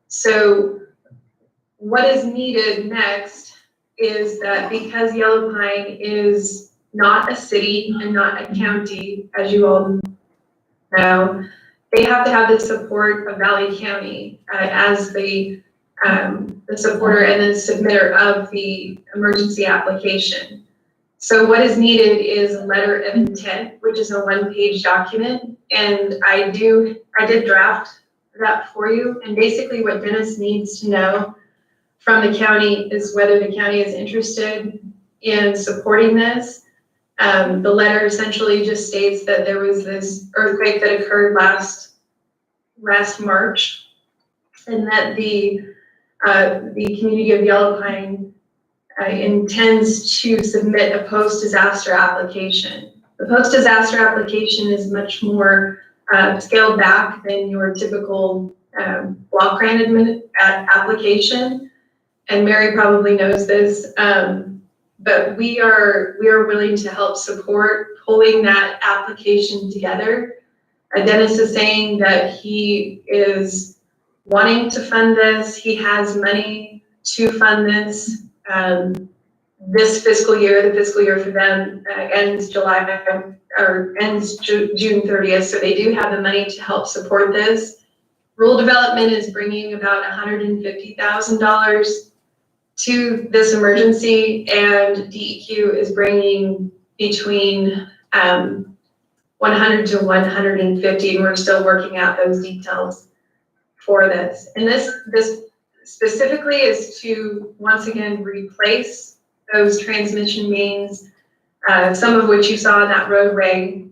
So what is needed next is that because Yellow Pine is not a city and not a county, as you all know, they have to have the support of Valley County as the supporter and the submitter of the emergency application. So what is needed is a letter of intent, which is a one-page document, and I did draft that for you. And basically what Dennis needs to know from the county is whether the county is interested in supporting this. The letter essentially just states that there was this earthquake that occurred last March, and that the community of Yellow Pine intends to submit a post-disaster application. The post-disaster application is much more scaled back than your typical block grant application, and Mary probably knows this. but we are willing to help support pulling that application together. Dennis is saying that he is wanting to fund this. He has money to fund this. This fiscal year, the fiscal year for them ends June 30th. So they do have the money to help support this. Rural Development is bringing about $150,000 to this emergency, and DEQ is bringing between 100 to 150, and we're still working out those details for this. And this specifically is to, once again, replace those transmission mains, some of which you saw in that roadway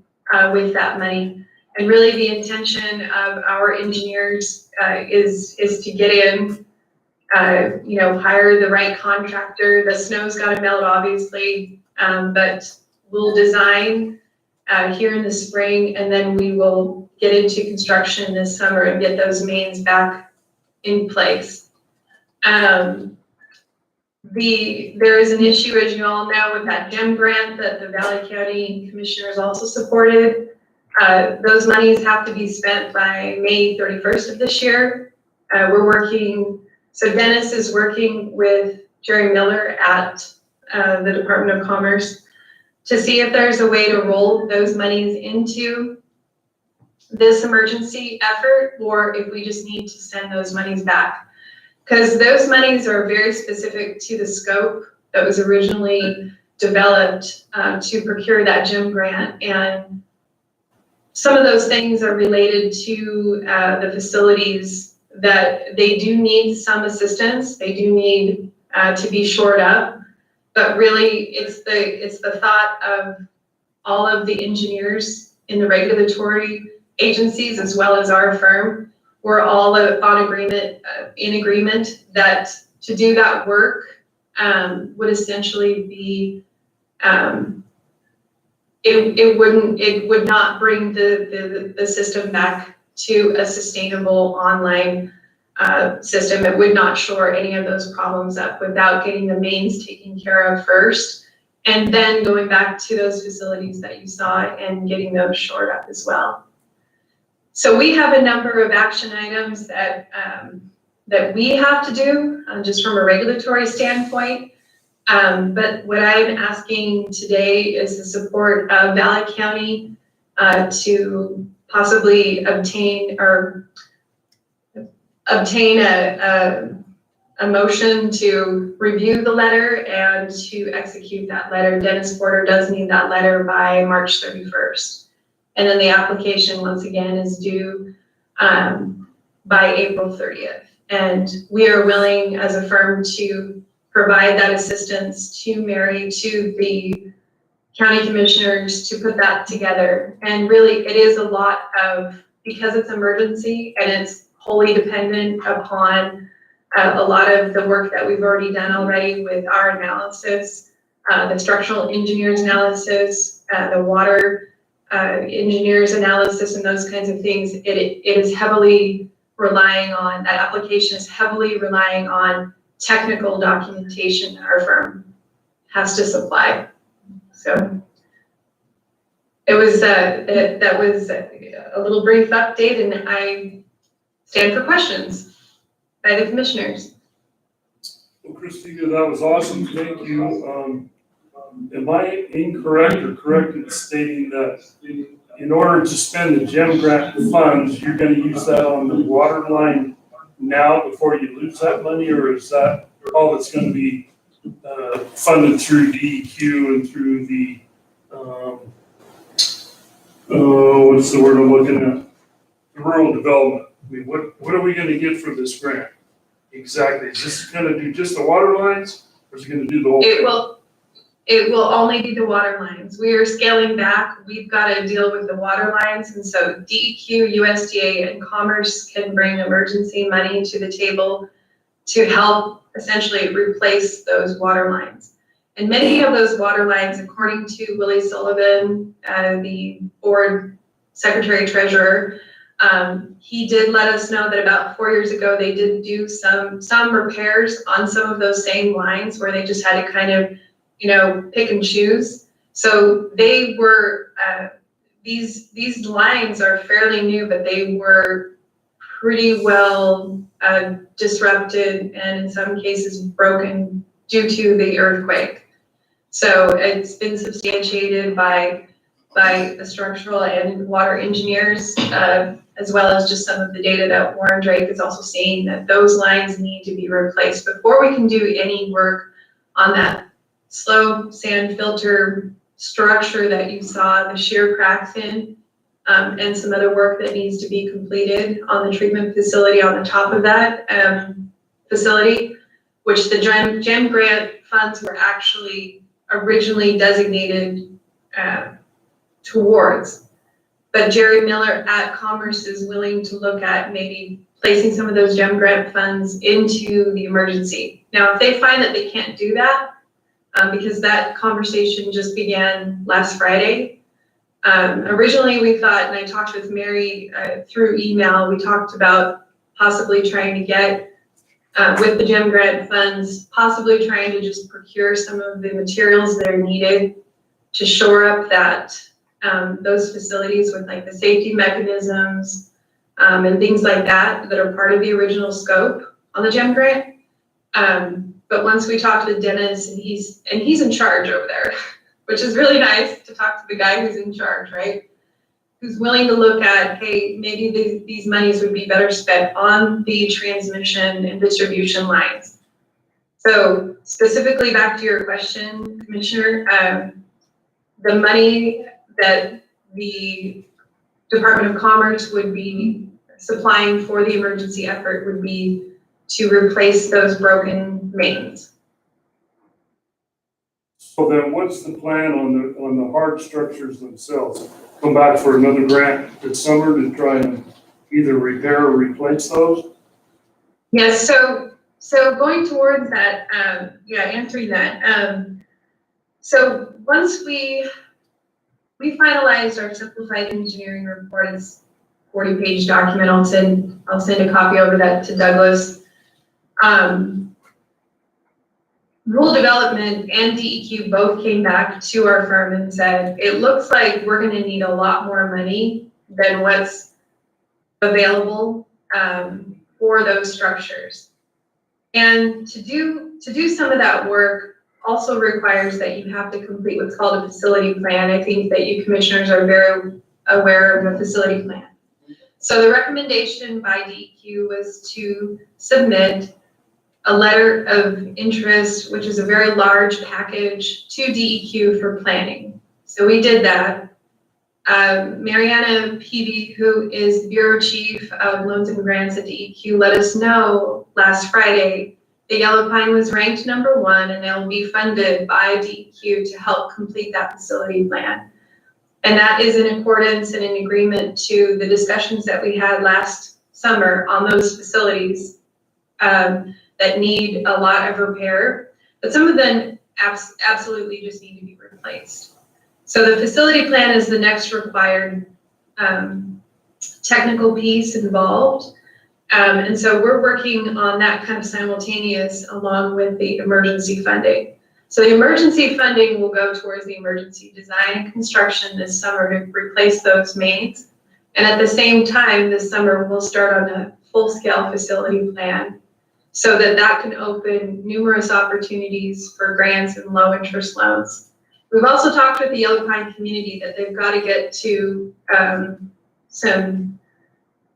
with that money. And really the intention of our engineers is to get in, hire the right contractor. The snow's got to melt, obviously, but we'll design here in the spring, and then we will get into construction this summer and get those mains back in place. There is an issue, as you all know, with that GEM grant that the Valley County Commissioners also supported. Those monies have to be spent by May 31st of this year. So Dennis is working with Jerry Miller at the Department of Commerce to see if there's a way to roll those monies into this emergency effort, or if we just need to send those monies back. Because those monies are very specific to the scope that was originally developed to procure that GEM grant. And some of those things are related to the facilities that they do need some assistance. They do need to be shored up. But really, it's the thought of all of the engineers in the regulatory agencies, as well as our firm. We're all in agreement that to do that work would essentially be, it would not bring the system back to a sustainable online system. It would not shore any of those problems up without getting the mains taken care of first, and then going back to those facilities that you saw and getting those shored up as well. So we have a number of action items that we have to do just from a regulatory standpoint. But what I'm asking today is the support of Valley County to possibly obtain a motion to review the letter and to execute that letter. Dennis Porter does need that letter by March 31st. And then the application, once again, is due by April 30th. And we are willing as a firm to provide that assistance to Mary, to the county commissioners, to put that together. And really, it is a lot of, because it's emergency and it's wholly dependent upon a lot of the work that we've already done already with our analysis, the structural engineers analysis, the water engineers analysis, and those kinds of things. It is heavily relying on, that application is heavily relying on technical documentation that our firm has to supply. So it was that was a little brief update, and I stand for questions by the commissioners. Well, Christina, that was awesome. Thank you. Am I incorrect or correct in stating that in order to spend the GEM grant funds, you're going to use that on the water line now before you lose that money, or is that all that's going to be funded through DEQ and through the, what's the word I'm looking at? The rural development. I mean, what are we going to get for this grant? Exactly. Is this going to do just the water lines, or is it going to do the whole thing? It will only be the water lines. We are scaling back. We've got to deal with the water lines. And so DEQ, USDA, and Commerce can bring emergency money to the table to help essentially replace those water lines. And many of those water lines, according to Willie Sullivan, the board secretary treasurer, he did let us know that about 4 years ago, they did do some repairs on some of those same lines where they just had to kind of pick and choose. So they were, these lines are fairly new, but they were pretty well disrupted and in some cases broken due to the earthquake. So it's been substantiated by the structural and water engineers, as well as just some of the data that Warren Drake is also seeing, that those lines need to be replaced before we can do any work on that slow sand filter structure that you saw the shear cracks in, and some other work that needs to be completed on the treatment facility on the top of that facility, which the GEM grant funds were actually originally designated towards. But Jerry Miller at Commerce is willing to look at maybe placing some of those GEM grant funds into the emergency. Now, if they find that they can't do that, because that conversation just began last Friday. Originally we thought, and I talked with Mary through email, we talked about possibly trying to get, with the GEM grant funds, possibly trying to just procure some of the materials that are needed to shore up that, those facilities with like the safety mechanisms, and things like that are part of the original scope on the GEM grant. But once we talked with Dennis, and he's in charge over there, which is really nice to talk to the guy who's in charge, right? Who's willing to look at, hey, maybe these monies would be better spent on the transmission and distribution lines. So specifically back to your question, Commissioner, the money that the Department of Commerce would be supplying for the emergency effort would be to replace those broken mains. So then what's the plan on the hard structures themselves? Come back for another grant this summer to try and either repair or replace those? Yes, so going towards that, answering that. So once we finalized our simplified engineering report, it's 40-page document. I'll send a copy over that to Douglas. Rural Development and DEQ both came back to our firm and said, it looks like we're going to need a lot more money than what's available for those structures. And to do some of that work also requires that you have to complete what's called a facility plan. I think that you commissioners are very aware of the facility plan. So the recommendation by DEQ was to submit a letter of interest, which is a very large package, to DEQ for planning. So we did that. Mariana Peavy, who is the Bureau Chief of Loans and Grants at DEQ, let us know last Friday that Yellow Pine was ranked #1 and they'll be funded by DEQ to help complete that facility plan. And that is in accordance and in agreement to the discussions that we had last summer on those facilities that need a lot of repair, but some of them absolutely just need to be replaced. So the facility plan is the next required technical piece involved. And so we're working on that kind of simultaneous along with the emergency funding. So the emergency funding will go towards the emergency design and construction this summer to replace those mains. And at the same time, this summer, we'll start on a full-scale facility plan so that can open numerous opportunities for grants and low-interest loans. We've also talked with the Yellow Pine community that they've got to get to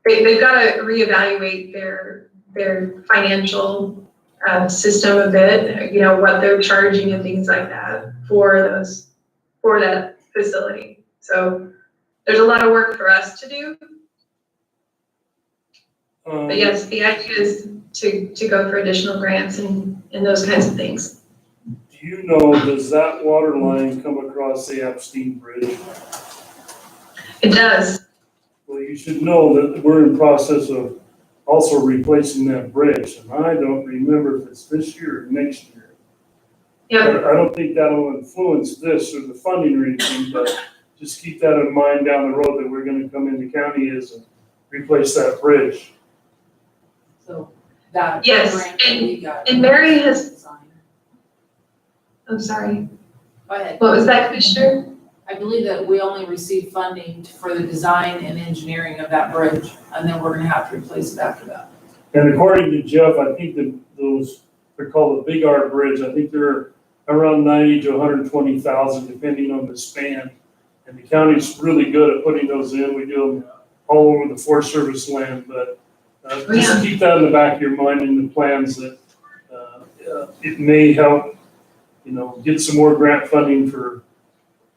they've got to reevaluate their financial system a bit, what they're charging and things like that for that facility. So there's a lot of work for us to do. But yes, the idea is to go for additional grants and those kinds of things. Do you know, does that water line come across the Epstein Bridge? It does. Well, you should know that we're in process of also replacing that bridge, and I don't remember if it's this year or next year. Yep. I don't think that'll influence this or the funding or anything, but just keep that in mind down the road that we're gonna come in the county and replace that bridge. So that Yes, grant that we got. and Mary has- I'm sorry. Go ahead. What was that, Commissioner? I believe that we only received funding for the design and engineering of that bridge, and then we're gonna have to replace it after that. And according to Jeff, I think that those, they're called the Big R Bridge, I think they're around 90 to 120,000 depending on the span. And the county's really good at putting those in, we do them all over the Forest Service land, but just keep that in the back of your mind in the plans that it may help, get some more grant funding for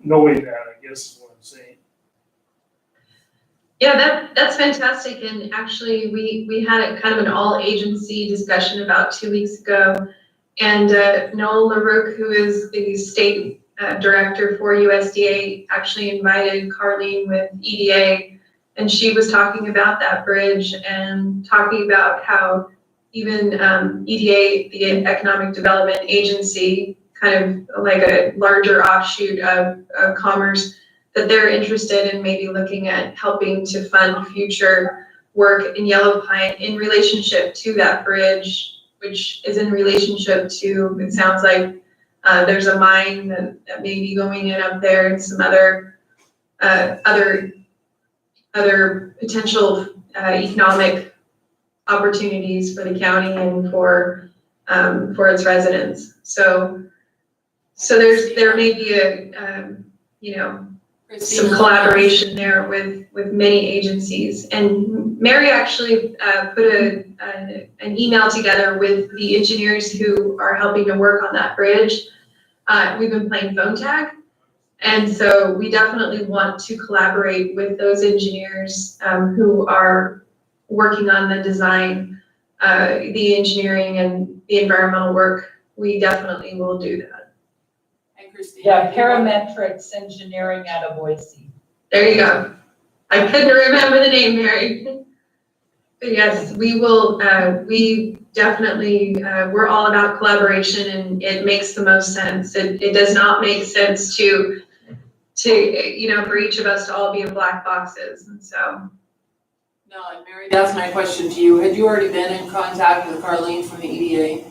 knowing that, I guess is what I'm saying. Yeah, that's fantastic. And actually, we had a kind of an all-agency discussion about 2 weeks ago. And Noel LaRoque, who is the state director for USDA, actually invited Carlene with EDA. And she was talking about that bridge and talking about how even EDA, the Economic Development Agency, kind of like a larger offshoot of Commerce, that they're interested in maybe looking at helping to fund future work in Yellow Pine in relationship to that bridge, which is in relationship to, it sounds like there's a mine that may be going in up there and some other potential economic opportunities for the county and for its residents. So there may be some collaboration there with many agencies. And Mary actually put an email together with the engineers who are helping to work on that bridge. We've been playing phone tag. And so we definitely want to collaborate with those engineers who are working on the design, the engineering and the environmental work. We definitely will do that. Yeah, Parametrics Engineering out of Boise. There you go. I couldn't remember the name, Mary. But yes, we will, we definitely, we're all about collaboration and it makes the most sense. It does not make sense to, for each of us to all be in black boxes. And so. No, and Mary, that's my question to you. Had you already been in contact with Carlene from the EDA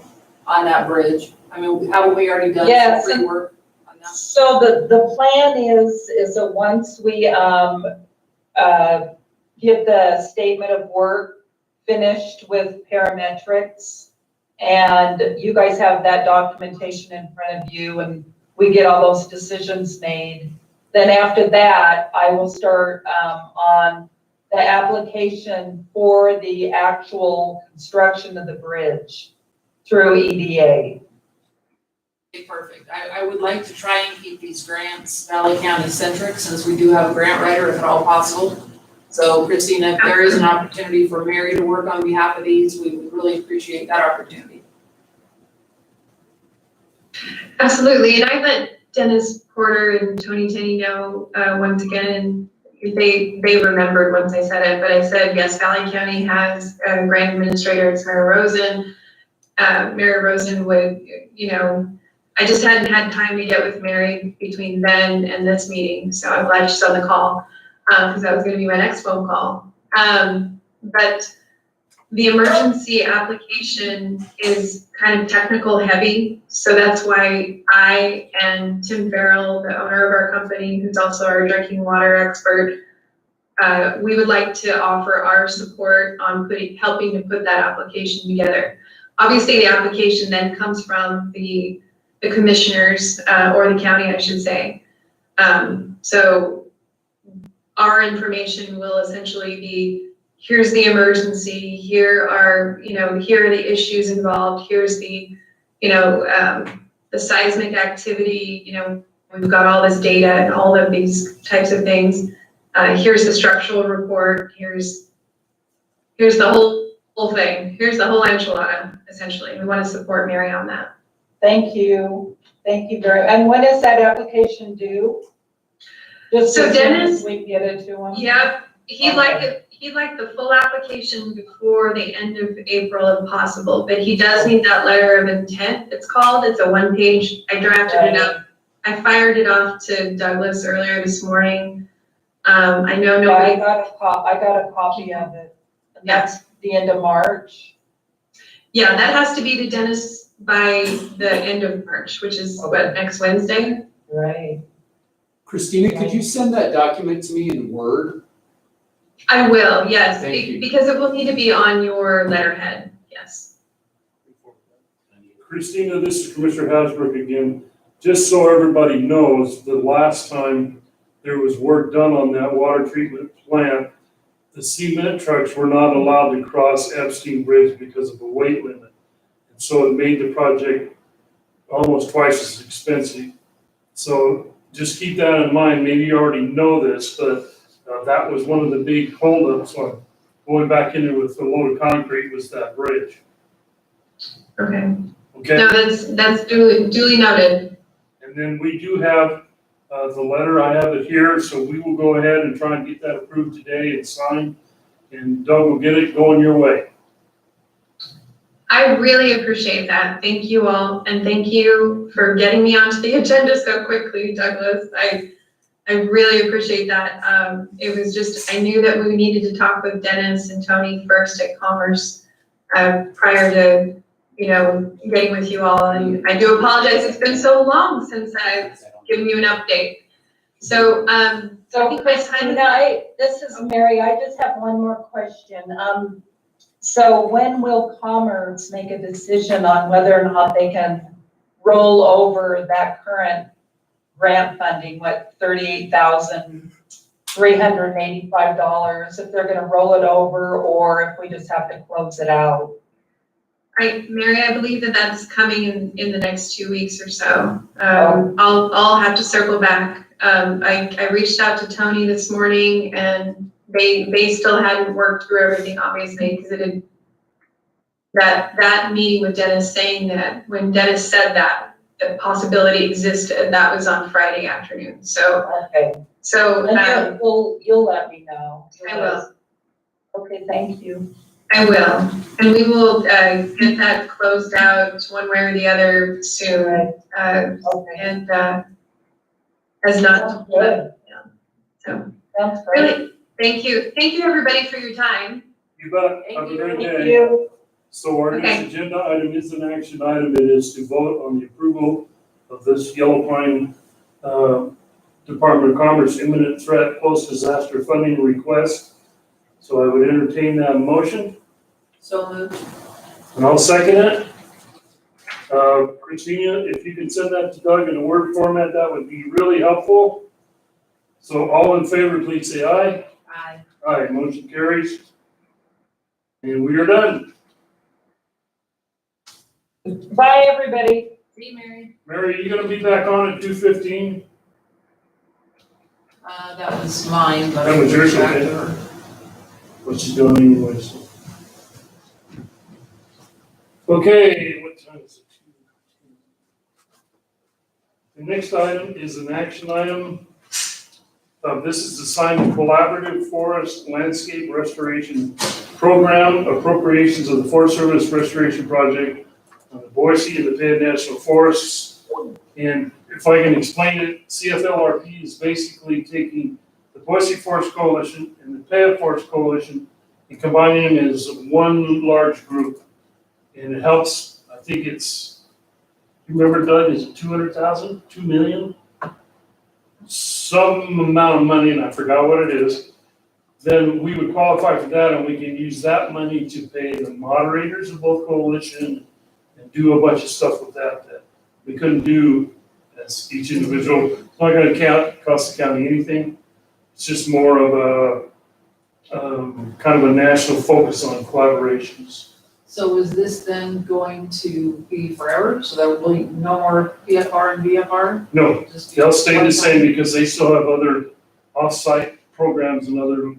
on that bridge? I mean, haven't we already done Yes, some pre-work on that? So the plan is that once we get the statement of work finished with Parametrics and you guys have that documentation in front of you and we get all those decisions made, then after that, I will start on the application for the actual construction of the bridge through EDA. Okay, perfect. I would like to try and keep these grants Valley County centric since we do have a grant writer if at all possible. So Christina, if there is an opportunity for Mary to work on behalf of these, we would really appreciate that opportunity. Absolutely. And I let Dennis Porter and Tony Tenney know once again, and they remembered once I said it, but I said, yes, Valley County has a grant administrator, it's Mary Rosen. Mary Rosen would, I just hadn't had time to get with Mary between then and this meeting. So I'm glad she's on the call because that was going to be my next phone call. But the emergency application is kind of technical heavy. So that's why I and Tim Farrell, the owner of our company, who's also our drinking water expert, we would like to offer our support on helping to put that application together. Obviously, the application then comes from the commissioners, or the county, I should say. So our information will essentially be, here's the emergency, here are the issues involved, here's the seismic activity, we've got all this data and all of these types of things. Here's the structural report, here's the whole thing, here's the whole enchilada, essentially. We want to support Mary on that. Thank you. Thank you very much. And when is that application due? Just So as soon as Dennis, we get it to him? yep, he'd like the full application before the end of April if possible, but he does need that letter of intent, it's called. It's a one-page, I drafted it up. I fired it off to Douglas earlier this morning. I know Yeah, nobody. I got a copy of it. And that's the end of March. Yeah, that has to be to Dennis by the end of March, which is what, next Wednesday? Right. Christina, could you send that document to me in Word? I will, yes, Thank you. because it will need to be on your letterhead, yes. Christina, this is Commissioner Hasbrook again. Just so everybody knows, the last time there was work done on that water treatment plant, the cement trucks were not allowed to cross Epstein Bridge because of a weight limit. And so it made the project almost twice as expensive. So just keep that in mind. Maybe you already know this, but that was one of the big holdups on going back in there with a load of concrete was that bridge. Okay. Okay? No, that's duly noted. And then we do have the letter, I have it here, so we will go ahead and try and get that approved today and signed. And Doug will get it going your way. I really appreciate that. Thank you all, and thank you for getting me onto the agenda so quickly, Douglas. I really appreciate that. It was just, I knew that we needed to talk with Dennis and Tony first at Commerce prior to, getting with you all. And I do apologize, it's been so long since I've given you an update. So, So I think my time is Christina, this is Mary, I just have one more question. So when will Commerce make a decision on whether or not they can roll over that current grant funding, what, $38,385, if they're gonna roll it over, or if we just have to close it out? Mary, I believe that that's coming in the next 2 weeks or so. I'll have to circle back. I reached out to Tony this morning and they still hadn't worked through everything, obviously, because it had, that meeting with Dennis saying that when Dennis said that, the possibility existed, that was on Friday afternoon. So, Okay, so, and you'll let me know. I will. Okay, thank you. I will, and we will, get that closed out one way or the other soon. Okay, And, as not, sounds good. so, Sounds great. really, thank you. Thank you, everybody, for your time. You bet. Thank Have a you. great Thank day. you. So our next Okay. agenda item is an action item. It is to vote on the approval of this Yellow Pine Department of Commerce imminent threat post-disaster funding request. So I would entertain that motion, So moved. and I'll second it. Christina, if you can send that to Doug in a Word format, that would be really helpful. So all in favor, please say aye. Aye. Aye, motion carries. And we are done. Bye, everybody. See you, Mary. Mary, are you gonna be back on at 2:15? That was mine, but. That was yours, okay. What she's doing anyways. Okay, what time is it? The next item is an action item. This is to sign the Collaborative Forest Landscape Restoration Program appropriations of the Forest Service Restoration Project on the Boise and the Payette National Forests. And if I can explain it, CFLRP is basically taking the Boise Forest Coalition and the Payette Forest Coalition and combining them as one large group. And it helps, I think it's, you remember Doug, is it 200,000, 2 million? Some amount of money, and I forgot what it is. Then we would qualify for that and we can use that money to pay the moderators of both coalition and do a bunch of stuff with that we couldn't do as each individual. It's not gonna cost the county anything. It's just more of a, kind of a national focus on collaborations. So is this then going to be forever? So there will be no more PFR and VFR? No, Just they'll stay the same because they still have other off-site programs and other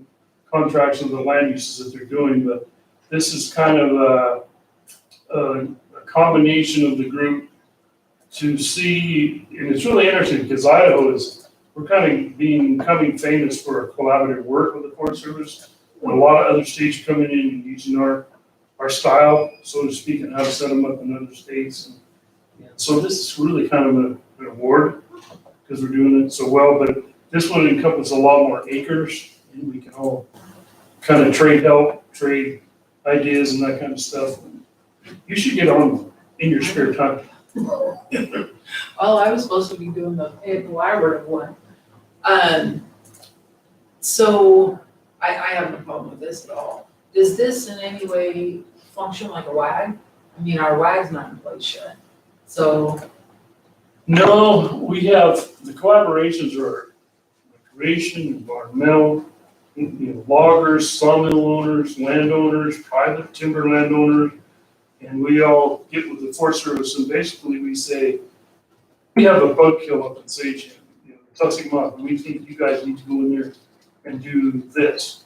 contracts and the land uses that they're doing, but this is kind of a combination of the group to see, and it's really interesting because Idaho we're kind of becoming famous for our collaborative work with the Forest Service. And a lot of other states coming in and using our style, so to speak, and how to set them up in other states. And so this is really kind of an award because we're doing it so well, but this one encompasses a lot more acres and we can all kind of trade help, trade ideas and that kind of stuff. You should get on in your spare time. Well, I was supposed to be doing the collaborative one. So I have no problem with this at all. Does this in any way function like a WAG? I mean, our WAG's not in place yet. So, No, we have, the collaborations are recreation, environmental, loggers, sawmill owners, landowners, private timber landowners. And we all get with the Forest Service and basically we say, we have a bug kill up in Sage, Tussing Muck, and we think you guys need to go in there and do this.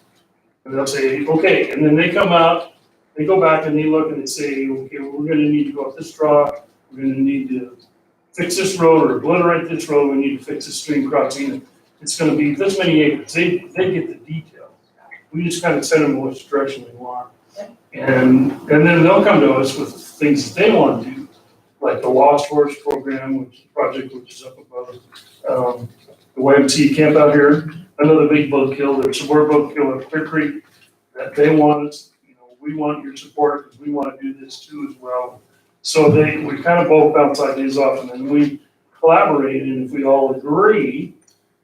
And they'll say, okay, and then they come out, they go back and they look and they say, okay, well, we're gonna need to go up this draw, we're gonna need to fix this road or obliterate this road, we need to fix this stream crossing. It's gonna be this many acres, they get the detail. We just kind of send them which direction they want. And then they'll come to us with things that they want to do, like the Lost Horse Program, which is a project which is up above, the YMCA camp out here, another big bug kill, there's a more bug kill at Clear Creek, that they want us, we want your support, because we want to do this too as well. So we kind of both bounce ideas off, and then we collaborate, and if we all agree,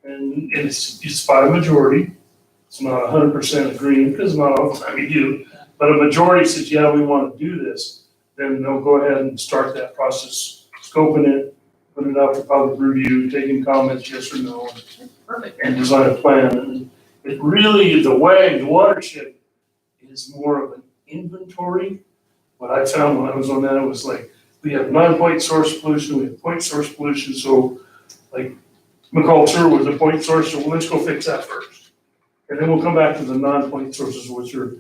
and it's by a majority, it's not 100% agreeing, because not all the time you do, but a majority says, yeah, we want to do this, then they'll go ahead and start that process, scoping it, put it out for public review, taking comments, yes or no, perfect. and design a plan. And it really, the watershed is more of an inventory. What I found when I was on that, it was like, we have non-point source pollution, we have point source pollution, so like McCulture was a point source, so let's go fix that first. And then we'll come back to the non-point sources, which are,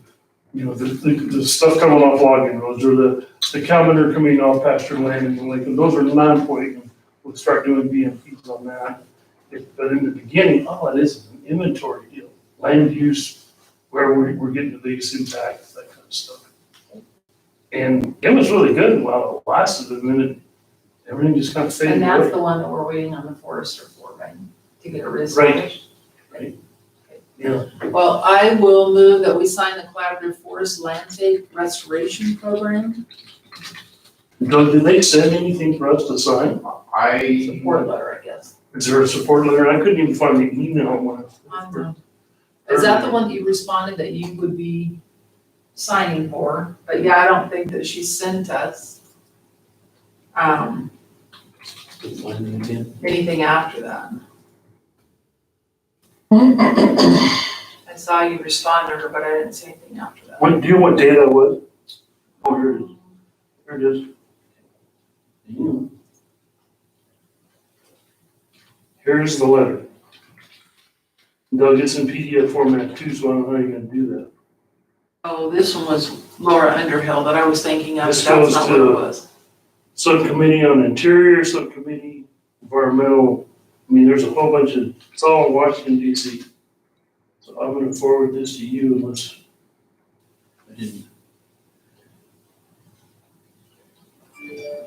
the stuff coming off logging roads, or the Calmander coming off pasture land in the lake, and those are non-point. We'll start doing BMPs on that. But in the beginning, it is an inventory deal, land use, where we're getting the biggest impact, that kind of stuff. And it was really good while it lasted, and then everything just kind of faded And away. that's the one that we're waiting on the forester for, right? To get a risk. Right. Yeah. Well, I will move that we sign the Collaborative Forest Landscape Restoration Program Doug, did they send anything for us to sign? support letter, I guess. Is there a support letter? I couldn't even find the email one. I don't know. Is that the one that you responded that you would be signing for? But yeah, I don't think that she sent us anything after that. I saw you respond to her, but I didn't see anything after that. Do you know what day that was? Oh, here it is. Here it is. Here's the letter. Doug, it's in PDF format too, so I don't know how you're gonna do that. Oh, this one was Laura Underhill that I was thinking of, This but that's goes not what to- it was. Subcommittee on Interior, Subcommittee Environmental, there's a whole bunch of, it's all in Washington DC. So I'm gonna forward this to you unless I didn't.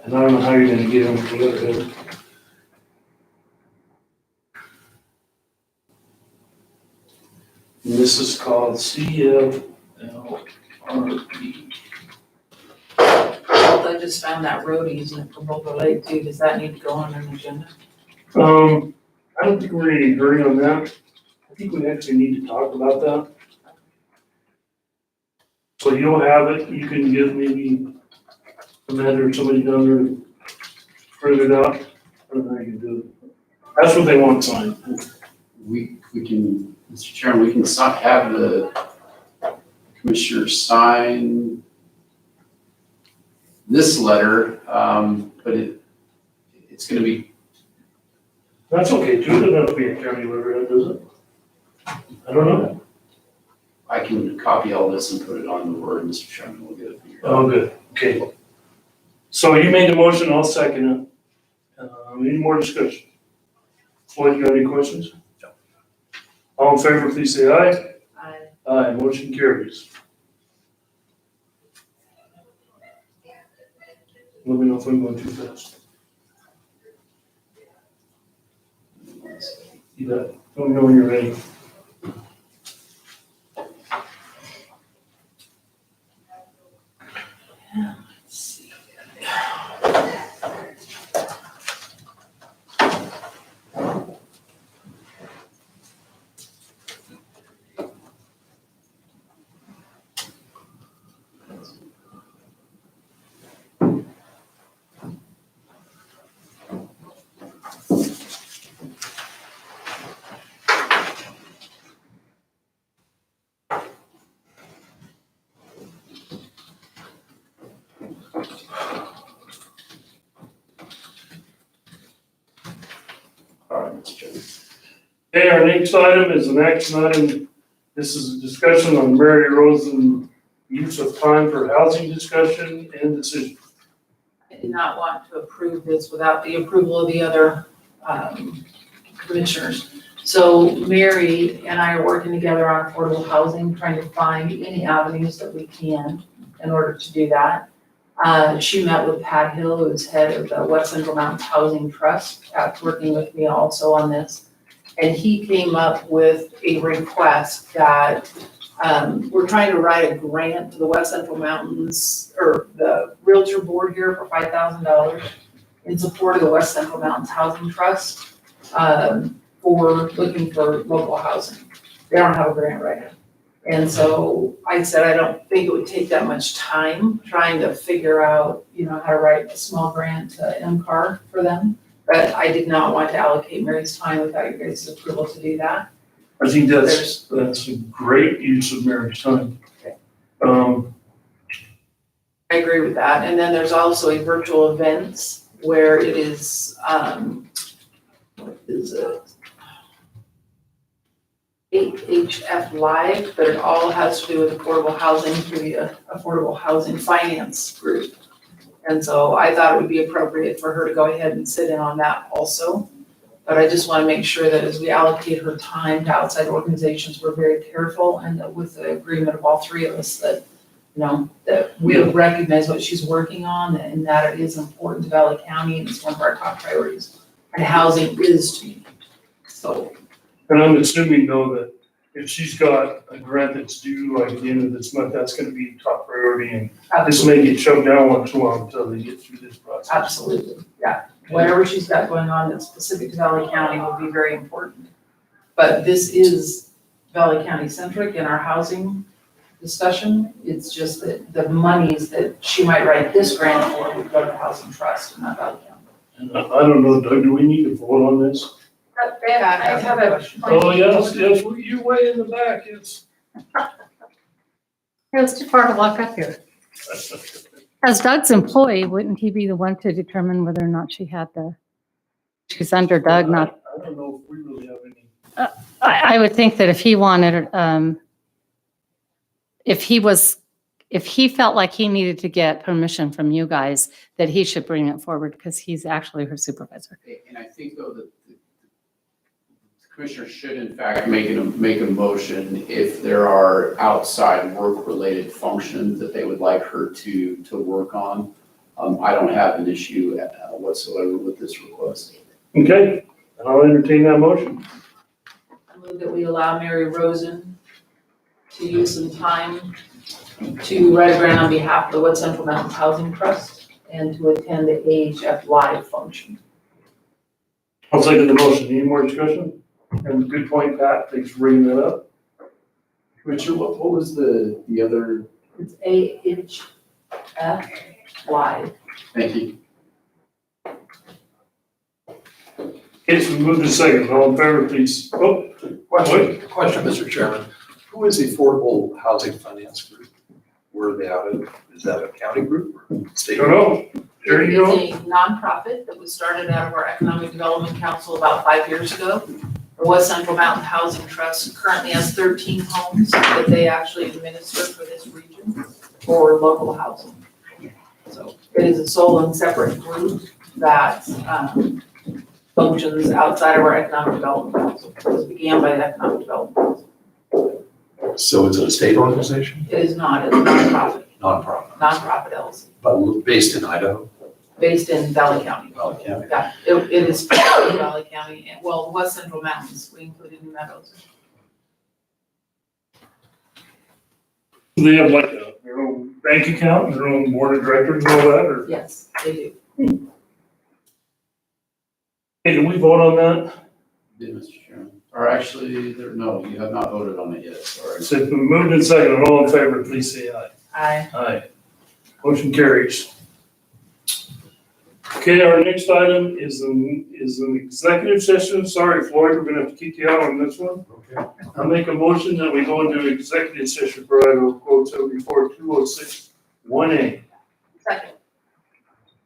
And I don't know how you're gonna get them to letterhead. And this is called CFLRP. I just found that road easement for Boulder Lake too. Does that need to go on an agenda? I don't think we're in any hurry on that. I think we actually need to talk about that. So you'll have it, you can give maybe Amanda or somebody down there to print it out. I don't know how you can do it. That's what they want signed. We can, Mr. Chairman, we can have the commissioner sign this letter, but it's gonna be, That's okay too, it doesn't have to be a county letterhead, does it? I don't know. I can copy all this and put it on the Word, Mr. Chairman, we'll get it figured out. Oh, good, okay. So you made the motion, I'll second it. Any more discussion? Floyd, you got any questions? No. All in favor, please say aye. Aye, motion carries. Let me know if I'm going too fast. You bet. Let me know when you're ready. Okay, our next item is an action item. This is a discussion on Mary Rosen use of time for housing discussion and decision. I did not want to approve this without the approval of the other commissioners. So Mary and I are working together on affordable housing, trying to find any avenues that we can in order to do that. She met with Pat Hill, who is head of the West Central Mountains Housing Trust, Pat's working with me also on this. And he came up with a request that we're trying to write a grant to the West Central Mountains, or the Realtor Board here for $5,000 in support of the West Central Mountains Housing Trust for looking for local housing. They don't have a grant right now. And so I said, I don't think it would take that much time trying to figure out, how to write a small grant to MCAR for them. But I did not want to allocate Mary's time without your guys' approval to do that. I think that's a great use of Mary's time. Okay. I agree with that. And then there's also a virtual events where it is, what is it? HF Live, but it all has to do with affordable housing through the Affordable Housing Finance Group. And so I thought it would be appropriate for her to go ahead and sit in on that also. But I just want to make sure that as we allocate her time to outside organizations, we're very careful, and that with the agreement of all three of us that, that we recognize what she's working on and that it is important to Valley County and it's one of our top priorities. And housing is to me. So. And I'm assuming though that if she's got a grant that's due like at the end of this month, that's gonna be top priority, and this may get shoved down one too long until they get through this process. Absolutely, yeah. Whatever she's got going on that's specific to Valley County will be very important. But this is Valley County centric in our housing discussion. It's just that the monies that she might write this grant for would go to the Housing Trust and not Valley County. And I don't know, Doug, do we need to vote on this? I have a question. Oh, yes, you way in the back, it's. It was too far to walk up here. As Doug's employee, wouldn't he be the one to determine whether or not she had she's under Doug, not? I don't know if we really have any. I would think that if he wanted, if he felt like he needed to get permission from you guys, that he should bring it forward because he's actually her supervisor. And I think though that the commissioner should in fact make a motion if there are outside work-related functions that they would like her to work on. I don't have an issue whatsoever with this request. Okay, I'll entertain that motion. I move that we allow Mary Rosen to use some time to write a grant on behalf of the West Central Mountains Housing Trust and to attend the AHF Live function. I'll second the motion. Any more discussion? And good point, Pat. Thanks for bringing that up. Commissioner, what was the other? It's AHF Live. Thank you. Okay, so we move to second. All in favor, please. Oh, Question, Mr. Chairman. Who is the Affordable Housing Finance Group? Where are they out of? Is that a county group or state? don't know. There you go. It is a nonprofit that was started out of our Economic Development Council about 5 years ago. The West Central Mountain Housing Trust currently has 13 homes that they actually administer for this region for local housing. So it is a sole and separate group that functions outside of our Economic Development Council. It was began by the Economic Development Council. So it's a state organization? It is not, it's a nonprofit, Nonprofit, LLC, but based in Idaho, based in Valley County. Valley County. Yeah, it is in Valley County, and well, West Central Mountains, we included New Meadows. They have like their own bank account and their own board of directors and all that, or? Yes, they do. Hey, did we vote on that? Did Mr. Chairman? Or actually, no, you have not voted on it yet, sorry. So if we moved in second, all in favor, please say aye. Aye. Aye. Motion carries. Okay, our next item is an executive session. Sorry, Floyd, we're gonna have to kick you out on this one. Okay. I'll make a motion that we go into executive session for Idaho Code 74-206-1A. Second,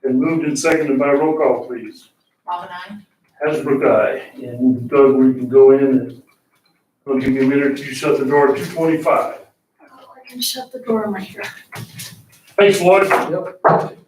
And moved and seconded by roll call, please. Bob and I. Hasbrook, aye. And Doug, we can go in and, it'll give me a minute to shut the door at 2:25. I can shut the door, I'm right here. Thanks, Lloyd. Yep.